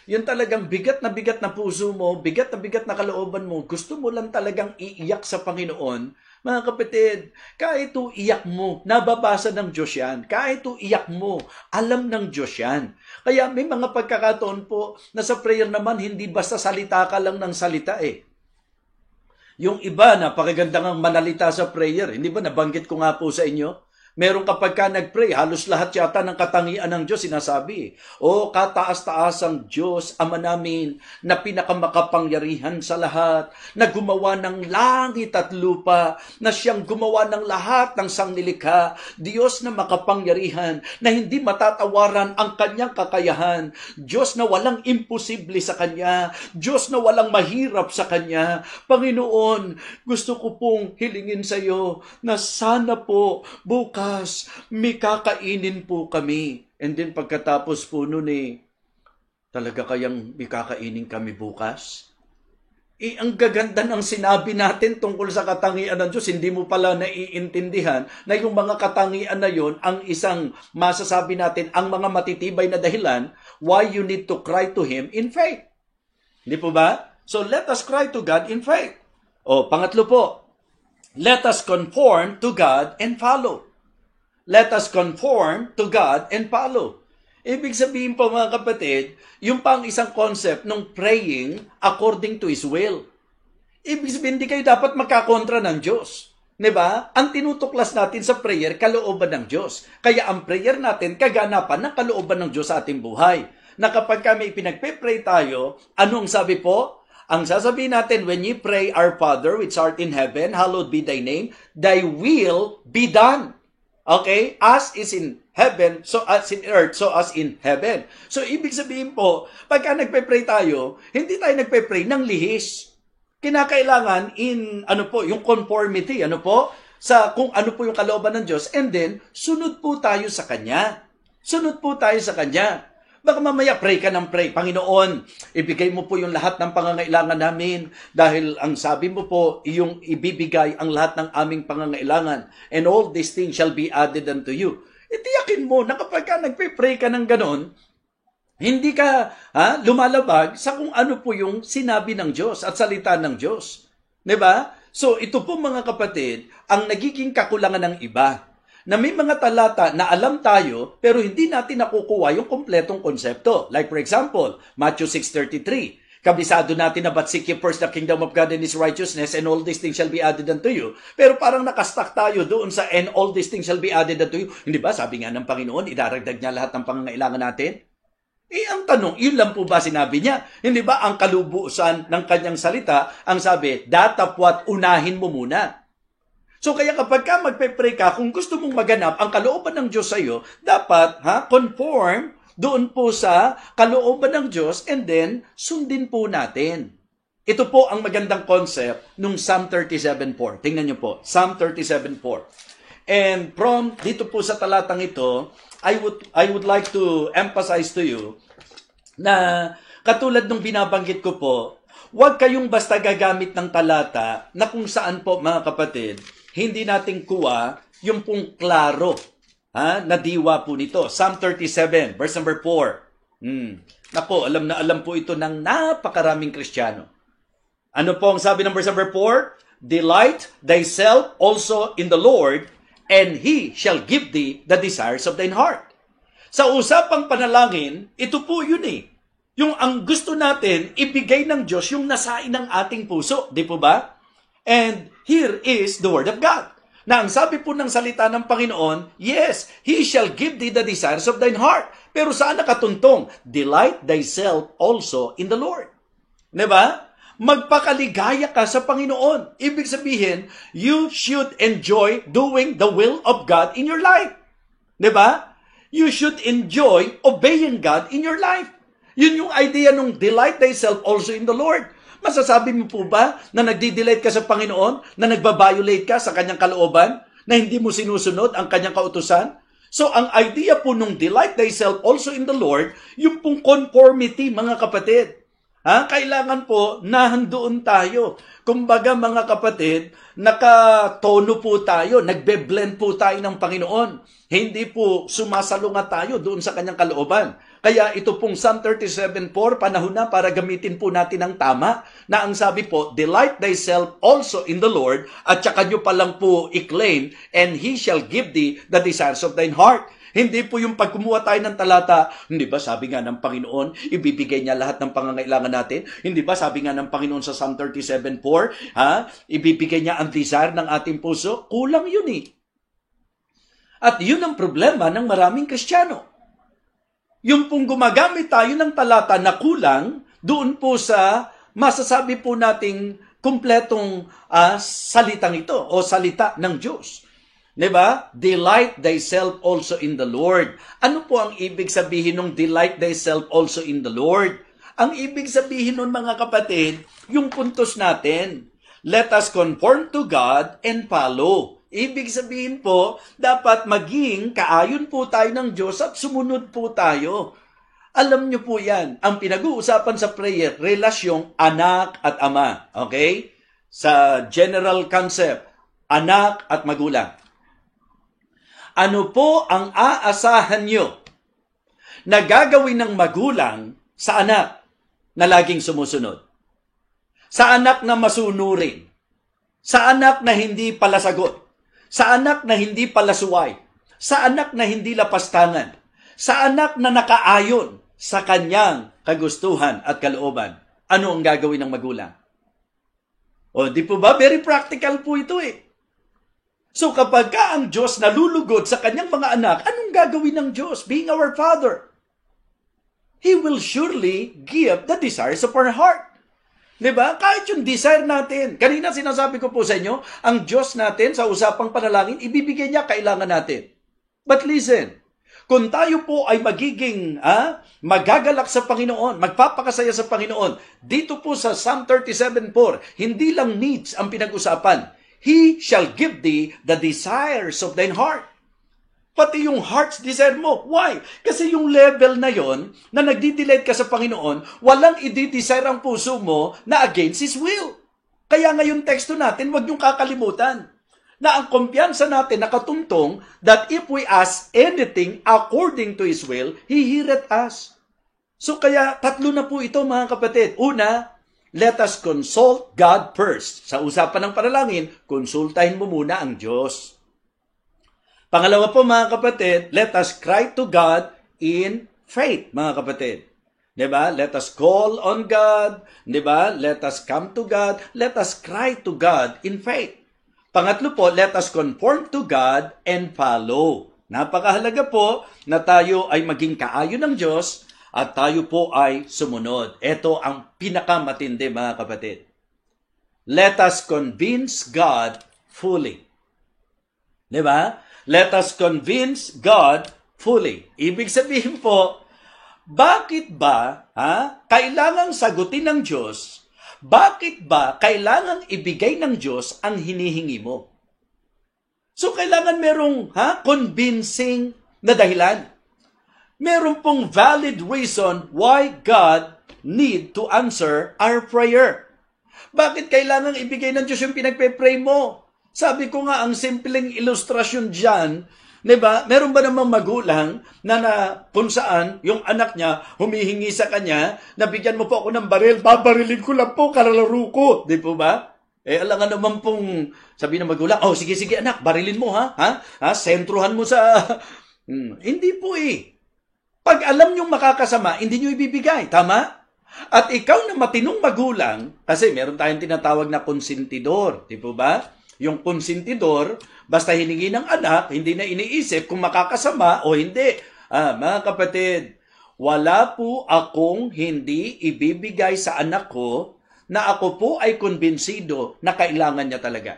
Yun talagang bigat na puso mo, bigat na kalooban mo, gusto mo lang talagang iiyak sa Panginoon. Mga kapatid, kahit iyak mo, nababasa ng Diyos yan. Kahit iyak mo, alam ng Diyos yan. Kaya may mga pagkakataon po na sa prayer naman, hindi basta salita ka lang ng salita Yung iba, napakagandang ang manalita sa prayer. Hindi ba nabanggit ko nga po sa inyo? Meron kapag ka nag-pray, halos lahat yata ng katangian ng Diyos sinasabi. O kataas-taasang Diyos, Ama namin, na pinakamakapangyarihan sa lahat, na gumawa ng langit at lupa, na siyang gumawa ng lahat ng sangnilikha, Diyos na makapangyarihan, na hindi matatawaran ang kanyang kakayahan, Diyos na walang imposible sa kanya, Diyos na walang mahirap sa kanya. Panginoon, gusto ko pong hilingin sa iyo na sana po bukas may kakainin po kami. And then pagkatapos po nun talaga kayang may kakainin kami bukas? Ang gaganda ng sinabi natin tungkol sa katangian ng Diyos, hindi mo pala naiintindihan na yung mga katangian na yon ang isang masasabi natin, ang mga matitibay na dahilan why you need to cry to Him in faith. Hindi po ba? So let us cry to God in faith. Pangatlo po, let us conform to God and follow. Let us conform to God and follow. Ibig sabihin po mga kapatid, yung pang isang concept ng praying according to His will. Ibig sabihin, hindi kayo dapat magkakontra ng Diyos. Diba? Ang tinutuklas natin sa prayer, kalooban ng Diyos. Kaya ang prayer natin, kaganapan ng kalooban ng Diyos sa ating buhay. Na kapag kami pinagpe-pray tayo, anong sabi po? Ang sasabihin natin, when you pray, Our Father, which art in heaven, hallowed be thy name, thy will be done. Okay? As is in heaven, so as in earth, so as in heaven. So, ibig sabihin po, pagka nagpe-pray tayo, hindi tayo nagpe-pray ng lihis. Kinakailangan yung conformity, sa kung ano po yung kalooban ng Diyos, and then, sunod po tayo sa Kanya. Sunod po tayo sa Kanya. Baka mamaya pray ka ng pray, Panginoon, ibigay mo po yung lahat ng pangangailangan namin dahil ang sabi mo po, yung ibibigay ang lahat ng aming pangangailangan and all these things shall be added unto you. Itiyakin mo na kapag ka nagpe-pray ka ng ganon, hindi ka lumalabag sa kung ano po yung sinabi ng Diyos at salita ng Diyos. Diba? So ito po mga kapatid, ang nagiging kakulangan ng iba. Na may mga talata na alam tayo pero hindi natin nakukuha yung kompletong konsepto. Like for example, Matthew 6:33. Kabisado natin na but seek ye first the kingdom of God and His righteousness and all these things shall be added unto you. Pero parang nakastuck tayo doon sa and all these things shall be added unto you. Hindi ba? Sabi nga ng Panginoon, idaragdag niya lahat ng pangangailangan natin. Ang tanong, yun lang po ba sinabi niya? Hindi ba ang kalubusan ng kanyang salita, ang sabi, datapwat unahin mo muna. So kaya kapag ka magpe-pray ka, kung gusto mong maganap ang kalooban ng Diyos sa iyo, dapat conform doon po sa kalooban ng Diyos and then sundin po natin. Ito po ang magandang concept nung Psalm 37:4. Tingnan niyo po, Psalm 37:4. And from dito po sa talatang ito, I would like to emphasize to you na katulad nung binabanggit ko po, huwag kayong basta gagamit ng talata na kung saan po mga kapatid, hindi natin kuha yung pong klaro na diwa po nito. Psalm 37, verse number 4. Nako, alam na alam po ito ng napakaraming Kristiyano. Ano po ang sabi ng verse number 4? Delight thyself also in the Lord, and He shall give thee the desires of thine heart. Sa usapang panalangin, ito po yun eh. Yung ang gusto natin, ibigay ng Diyos yung nasain ng ating puso. Di po ba? And here is the Word of God. Na ang sabi po ng salita ng Panginoon, yes, He shall give thee the desires of thine heart. Pero saan nakatuntong? Delight thyself also in the Lord. Diba? Magpakaligaya ka sa Panginoon. Ibig sabihin, you should enjoy doing the will of God in your life. Diba? You should enjoy obeying God in your life. Yun yung idea nung delight thyself also in the Lord. Masasabi mo po ba na nagdi-delight ka sa Panginoon, na nagbabiolate ka sa kanyang kalooban, na hindi mo sinusunod ang kanyang kautusan? So, ang idea po nung delight thyself also in the Lord, yung pong conformity, mga kapatid. Kailangan po nahandoon tayo. Kumbaga, mga kapatid, nakatono po tayo, nagbe-blend po tayo ng Panginoon. Hindi po sumasalungat tayo doon sa kanyang kalooban. Kaya ito pong Psalm 37:4, panahon na para gamitin po natin ang tama, na ang sabi po, delight thyself also in the Lord, at saka nyo palang po i-claim, and He shall give thee the desires of thine heart. Hindi po yung pag kumuha tayo ng talata, hindi ba sabi nga ng Panginoon, ibibigay niya lahat ng pangangailangan natin? Hindi ba sabi nga ng Panginoon sa Psalm 37:4, ibibigay niya ang desire ng ating puso? Kulang yun eh. At yun ang problema ng maraming Kristiyano. Yung pong gumagamit tayo ng talata na kulang, doon po sa masasabi po nating kumpletong salitang ito o salita ng Diyos. Diba? Delight thyself also in the Lord. Ano po ang ibig sabihin ng delight thyself also in the Lord? Ang ibig sabihin nun, mga kapatid, yung puntos natin. Let us conform to God and follow. Ibig sabihin po, dapat maging kaayon po tayo ng Diyos at sumunod po tayo. Alam niyo po yan, ang pinag-uusapan sa prayer, relasyong anak at ama. Okay? Sa general concept, anak at magulang. Ano po ang aasahan nyo na gagawin ng magulang sa anak na laging sumusunod? Sa anak na masunurin? Sa anak na hindi palasagot? Sa anak na hindi palasuway? Sa anak na hindi lapastangan? Sa anak na nakaayon sa kanyang kagustuhan at kalooban? Ano ang gagawin ng magulang? O, di po ba? Very practical po ito eh. So kapag ka ang Diyos nalulugod sa kanyang mga anak, anong gagawin ng Diyos? Being our Father, He will surely give the desires of our heart. Diba? Kahit yung desire natin. Kanina sinasabi ko po sa inyo, ang Diyos natin sa usapang panalangin, ibibigay niya kailangan natin. But listen, kung tayo po ay magiging magagalak sa Panginoon, magpapakasaya sa Panginoon, dito po sa Psalm 37:4, hindi lang needs ang pinag-usapan. He shall give thee the desires of thine heart. Pati yung heart's desire mo. Why? Kasi yung level na yon na nagdi-delight ka sa Panginoon, walang i-desire ang puso mo na against His will. Kaya ngayon teksto natin, wag niyong kakalimutan na ang kumpiyansa natin nakatuntong that if we ask anything according to His will, He heareth us. So kaya tatlo na po ito, mga kapatid. Una, let us consult God first. Sa usapan ng panalangin, konsultahin mo muna ang Diyos. Pangalawa po, mga kapatid, let us cry to God in faith, mga kapatid. Diba? Let us call on God. Diba? Let us come to God. Let us cry to God in faith. Pangatlo po, let us conform to God and follow. Napakahalaga po na tayo ay maging kaayon ng Diyos at tayo po ay sumunod. Ito ang pinakamatindi, mga kapatid. Let us convince God fully. Diba? Let us convince God fully. Ibig sabihin po, bakit ba kailangang sagutin ng Diyos? Bakit ba kailangang ibigay ng Diyos ang hinihingi mo? So kailangan merong convincing na dahilan. Meron pong valid reason why God need to answer our prayer. Bakit kailangang ibigay ng Diyos yung pinagpe-pray mo? Sabi ko nga, ang simpleng ilustrasyon dyan, diba? Meron ba namang magulang na kung saan yung anak niya humihingi sa kanya, nabigyan mo po ako ng baril, babarilin ko lang po, kalalaro ko. Di po ba? Alam nga naman pong sabi ng magulang, oh sige anak, barilin mo ha? Sentruhan mo sa... Hindi po eh. Pag alam nyong makakasama, hindi nyo ibibigay. Tama? At ikaw na matinong magulang, kasi meron tayong tinatawag na konsentidor. Di po ba? Yung konsentidor, basta hiningi ng anak, hindi na iniisip kung makakasama o hindi. Mga kapatid, wala po akong hindi ibibigay sa anak ko na ako po ay kumbinsido na kailangan niya talaga.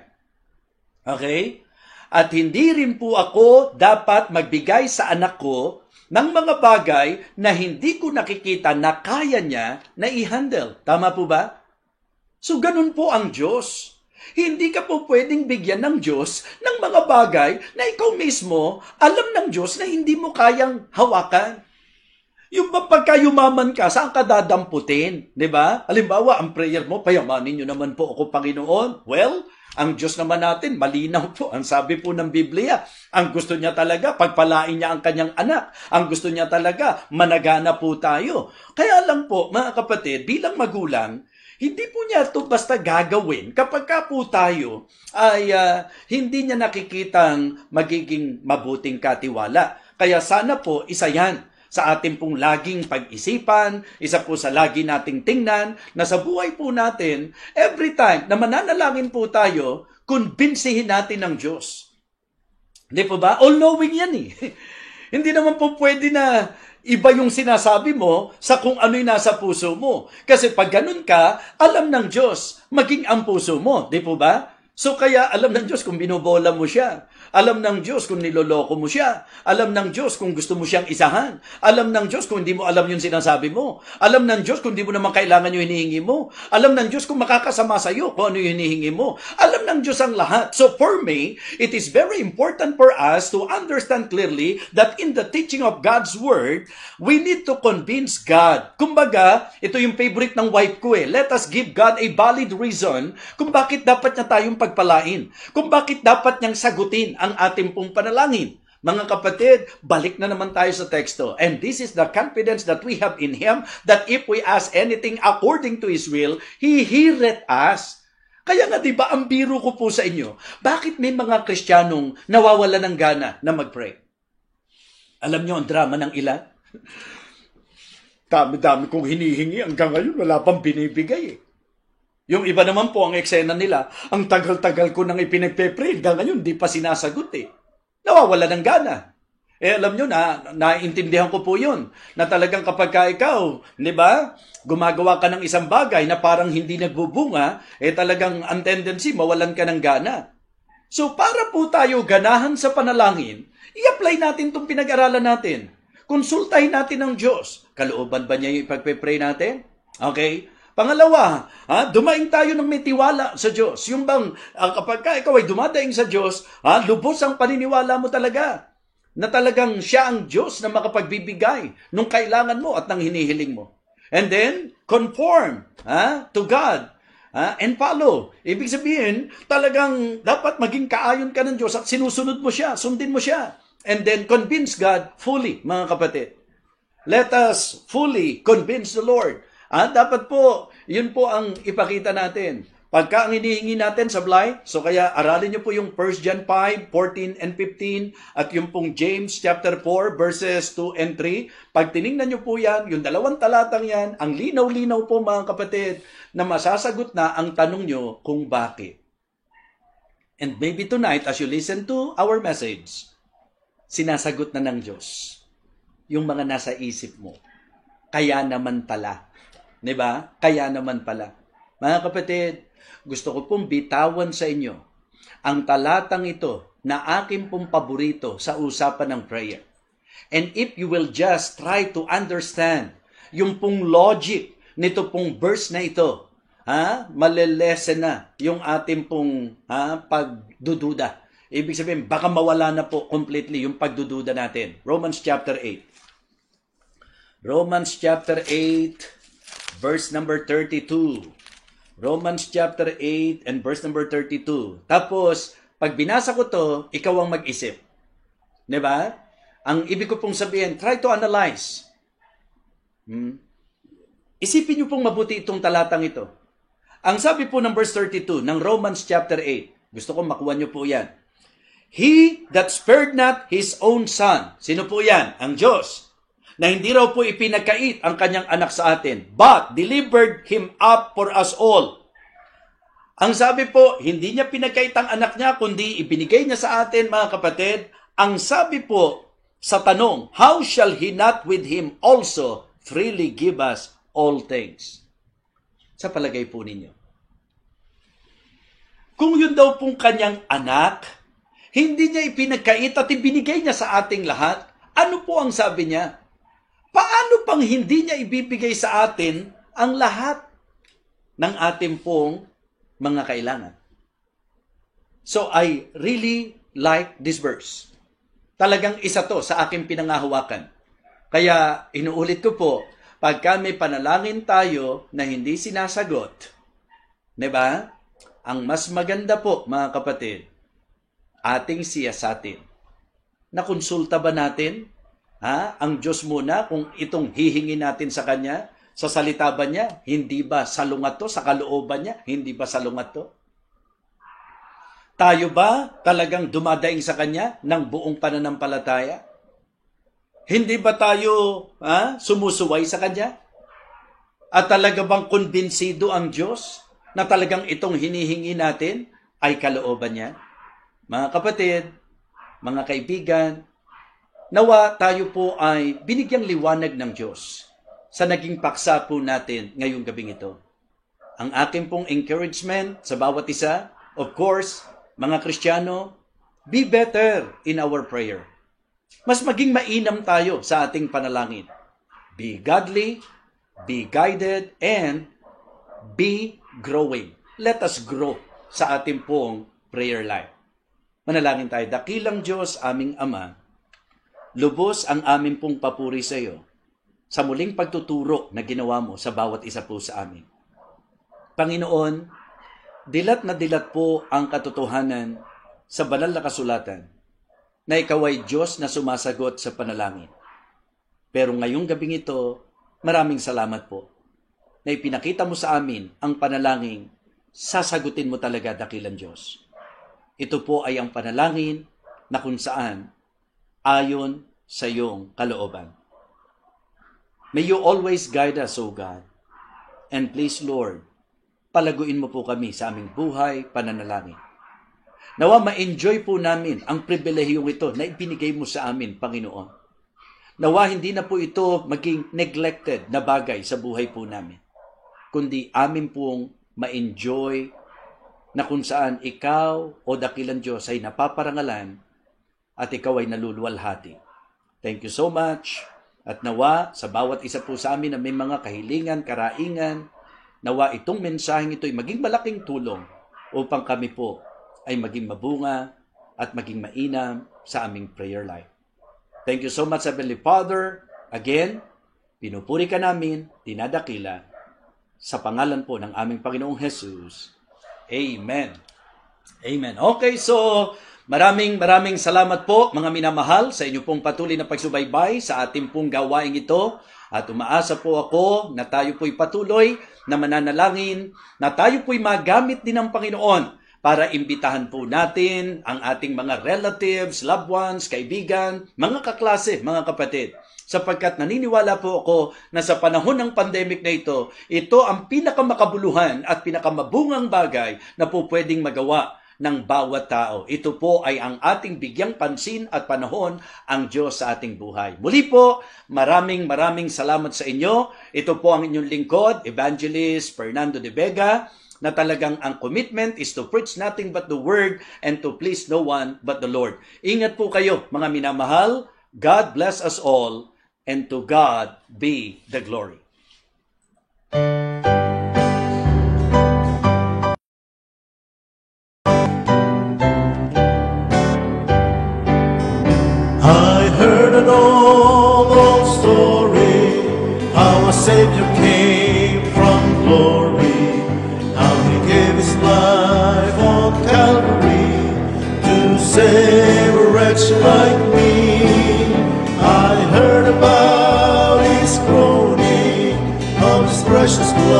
Okay? At hindi rin po ako dapat magbigay sa anak ko ng mga bagay na hindi ko nakikita na kaya niya na i-handle. Tama po ba? So ganun po ang Diyos. Hindi ka po pwedeng bigyan ng Diyos ng mga bagay na ikaw mismo alam ng Diyos na hindi mo kayang hawakan. Yung pagka yumaman ka, saan ka dadamputin? Diba? Halimbawa, ang prayer mo, payamanin nyo naman po ako, Panginoon. Well, ang Diyos naman natin, malinaw po. Ang sabi po ng Biblia, ang gusto niya talaga, pagpalain niya ang kanyang anak. Ang gusto niya talaga, managana po tayo. Kaya lang po, mga kapatid, bilang magulang, hindi po niya ito basta gagawin kapag ka po tayo ay hindi niya nakikitang magiging mabuting katiwala. Kaya sana po, isa yan sa ating pong laging pag-isipan, isa po sa lagi nating tingnan, na sa buhay po natin, every time na mananalangin po tayo, kumbinsihin natin ng Diyos. Hindi po ba? All-knowing yan eh. Hindi naman po pwede na iba yung sinasabi mo sa kung ano'y nasa puso mo. Kasi pag ganun ka, alam ng Diyos, maging ang puso mo. Di po ba? So kaya alam ng Diyos kung binobola mo siya. Alam ng Diyos kung niloloko mo siya. Alam ng Diyos kung gusto mo siyang isahan. Alam ng Diyos kung hindi mo alam yung sinasabi mo. Alam ng Diyos kung hindi mo naman kailangan yung hinihingi mo. Alam ng Diyos kung makakasama sa iyo kung ano yung hinihingi mo. Alam ng Diyos ang lahat. So for me, it is very important for us to understand clearly that in the teaching of God's Word, we need to convince God. Kumbaga, ito yung favorite ng wife ko eh. Let us give God a valid reason kung bakit dapat niya tayong pagpalain. Kung bakit dapat niyang sagutin ang ating pong panalangin. Mga kapatid, balik na naman tayo sa teksto. And this is the confidence that we have in Him, that if we ask anything according to His will, He heareth us. Kaya nga diba, ang biro ko po sa inyo, bakit may mga Kristiyanong nawawala ng gana na mag-pray? Alam nyo ang drama ng ilan? Dami-dami kong hinihingi, hanggang ngayon wala pang binibigay eh. Yung iba naman po, ang eksena nila, ang tagal-tagal ko nang ipinagpe-pray, hanggang ngayon, di pa sinasagot eh. Nawawala ng gana. Alam nyo na, naiintindihan ko po yun, na talagang kapag ka ikaw, di ba, gumagawa ka ng isang bagay na parang hindi nagbubunga, talagang ang tendency, mawalan ka ng gana. So, para po tayo ganahan sa panalangin, i-apply natin itong pinag-aralan natin. Konsultahin natin ang Diyos. Kalooban ba niya yung ipagpe-pray natin? Okay? Pangalawa, dumaing tayo ng may tiwala sa Diyos. Yung bang kapag ka ikaw ay dumadaing sa Diyos, lubos ang paniniwala mo talaga na talagang siya ang Diyos na makapagbibigay nung kailangan mo at nang hinihiling mo. And then, conform to God and follow. Ibig sabihin, talagang dapat maging kaayon ka ng Diyos at sinusunod mo siya, sundin mo siya. And then, convince God fully, mga kapatid. Let us fully convince the Lord. Dapat po, yun po ang ipakita natin. Pagka ang hinihingi natin sablay, so kaya aralin niyo po yung 1 John 5, 14 and 15 at yung pong James chapter 4 verses 2 and 3. Pag tiningnan niyo po yan, yung dalawang talatang yan, ang linaw-linaw po mga kapatid, na masasagot na ang tanong niyo kung bakit. And maybe tonight, as you listen to our message, sinasagot na ng Diyos yung mga nasa isip mo. Kaya naman pala. Diba? Kaya naman pala. Mga kapatid, gusto ko pong bitawan sa inyo ang talatang ito na aking pong paborito sa usapan ng prayer. And if you will just try to understand yung pong logic nito pong verse na ito, malelesen na yung ating pong pagdududa. Ibig sabihin, baka mawala na po completely yung pagdududa natin. Romans chapter 8. Romans chapter 8, verse number 32. Romans chapter 8 and verse number 32. Tapos, pag binasa ko to, ikaw ang mag-isip. Diba? Ang ibig ko pong sabihin, try to analyze. Isipin niyo pong mabuti itong talatang ito. Ang sabi po ng verse 32 ng Romans chapter 8, gusto ko makuha niyo po yan. He that spared not his own son. Sino po yan? Ang Diyos. na hindi raw po ipinagkait ang kanyang anak sa atin, but delivered him up for us all. Ang sabi po, hindi niya pinagkait ang anak niya, kundi ibinigay niya sa atin, mga kapatid. Ang sabi po sa tanong, how shall he not with him also freely give us all things? Sa palagay po ninyo, kung yun daw pong kanyang anak, hindi niya ipinagkait at ibinigay niya sa ating lahat, ano po ang sabi niya? Paano pang hindi niya ibibigay sa atin ang lahat ng ating pong mga kailangan? So I really like this verse. Talagang isa to sa aking pinangahawakan. Kaya inuulit ko po, pagka may panalangin tayo na hindi sinasagot, diba? Ang mas maganda po, mga kapatid, ating siyasatin. Nakonsulta ba natin? Ang Diyos muna kung itong hihingi natin sa Kanya, sa salita ba niya? Hindi ba salungat to? Sa kalooban niya? Hindi ba salungat to? Tayo ba talagang dumadaing sa Kanya ng buong pananampalataya? Hindi ba tayo sumusuway sa Kanya? At talaga bang kumbinsido ang Diyos na talagang itong hinihingi natin ay kalooban niya? Mga kapatid, mga kaibigan, nawa tayo po ay binigyang liwanag ng Diyos sa naging paksa po natin ngayong gabing ito. Ang akin pong encouragement sa bawat isa, of course, mga Kristiyano, be better in our prayer. Mas maging mainam tayo sa ating panalangin. Be godly, be guided, and be growing. Let us grow sa ating pong prayer life. Manalangin tayo. Dakilang Diyos, aming Ama, lubos ang aming pong papuri sa iyo sa muling pagtuturo na ginawa mo sa bawat isa po sa amin. Panginoon, dilat na dilat po ang katotohanan sa banal na kasulatan na ikaw ay Diyos na sumasagot sa panalangin. Pero ngayong gabing ito, maraming salamat po na ipinakita mo sa amin ang panalangin, sasagutin mo talaga, dakilang Diyos. Ito po ay ang panalangin na kung saan ayon sa iyong kalooban. May you always guide us, O God. And please, Lord, palaguin mo po kami sa aming buhay, pananalangin. Nawa ma-enjoy po namin ang pribilehiyong ito na ibinigay mo sa amin, Panginoon. Nawa hindi na po ito maging neglected na bagay sa buhay po namin, kundi amin pong ma-enjoy na kung saan ikaw o dakilang Diyos ay napaparangalan at ikaw ay naluluwalhati. Thank you so much. At nawa sa bawat isa po sa amin na may mga kahilingan, karaingan, nawa itong mensaheng ito ay maging malaking tulong upang kami po ay maging mabunga at maging mainam sa aming prayer life. Thank you so much, Heavenly Father. Again, pinupuri ka namin, dinadakila, sa pangalan po ng aming Panginoong Jesus. Amen. Amen. Okay, so maraming salamat po mga minamahal sa inyo pong patuloy na pagsubaybay sa ating pong gawaing ito. At umaasa po ako na tayo po'y patuloy na mananalangin, na tayo po'y magamit din ng Panginoon para imbitahan po natin ang ating mga relatives, loved ones, kaibigan, mga kaklase, mga kapatid. Sapagkat naniniwala po ako na sa panahon ng pandemic na ito ang pinakamakabuluhan at pinakamabungang bagay na po pwedeng magawa ng bawat tao. Ito po ay ang ating bigyang pansin at panahon ang Diyos sa ating buhay. Muli po, maraming salamat sa inyo. Ito po ang inyong lingkod, Evangelist Fernando de Vega, na talagang ang commitment is to preach nothing but the Word and to please no one but the Lord. Ingat po kayo, mga minamahal. God bless us all, and to God be the glory. I heard an old story, how a Savior came from glory, how He gave His life on Calvary to save a wretch like me. I heard about His groaning, of His precious blood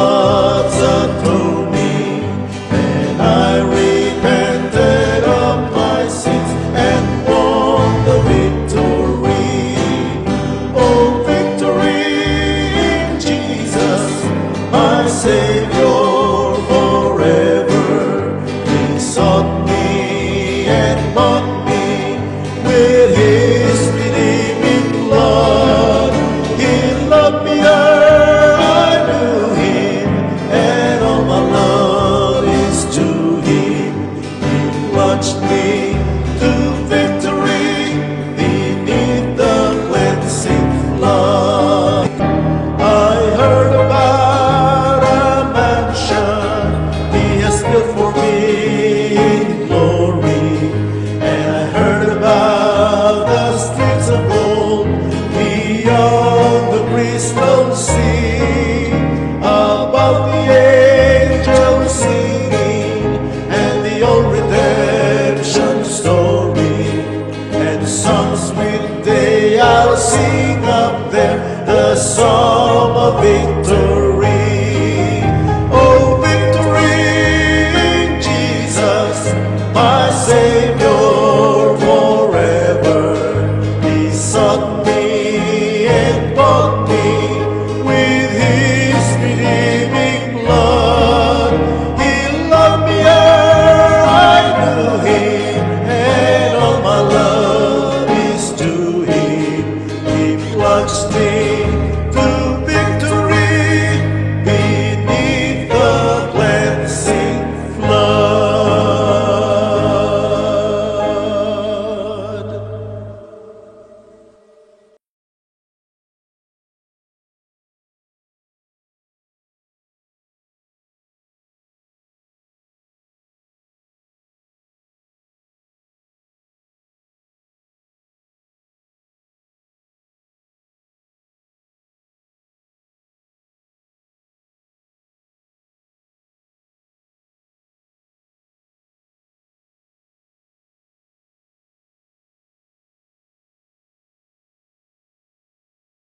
sing up there the song of victory.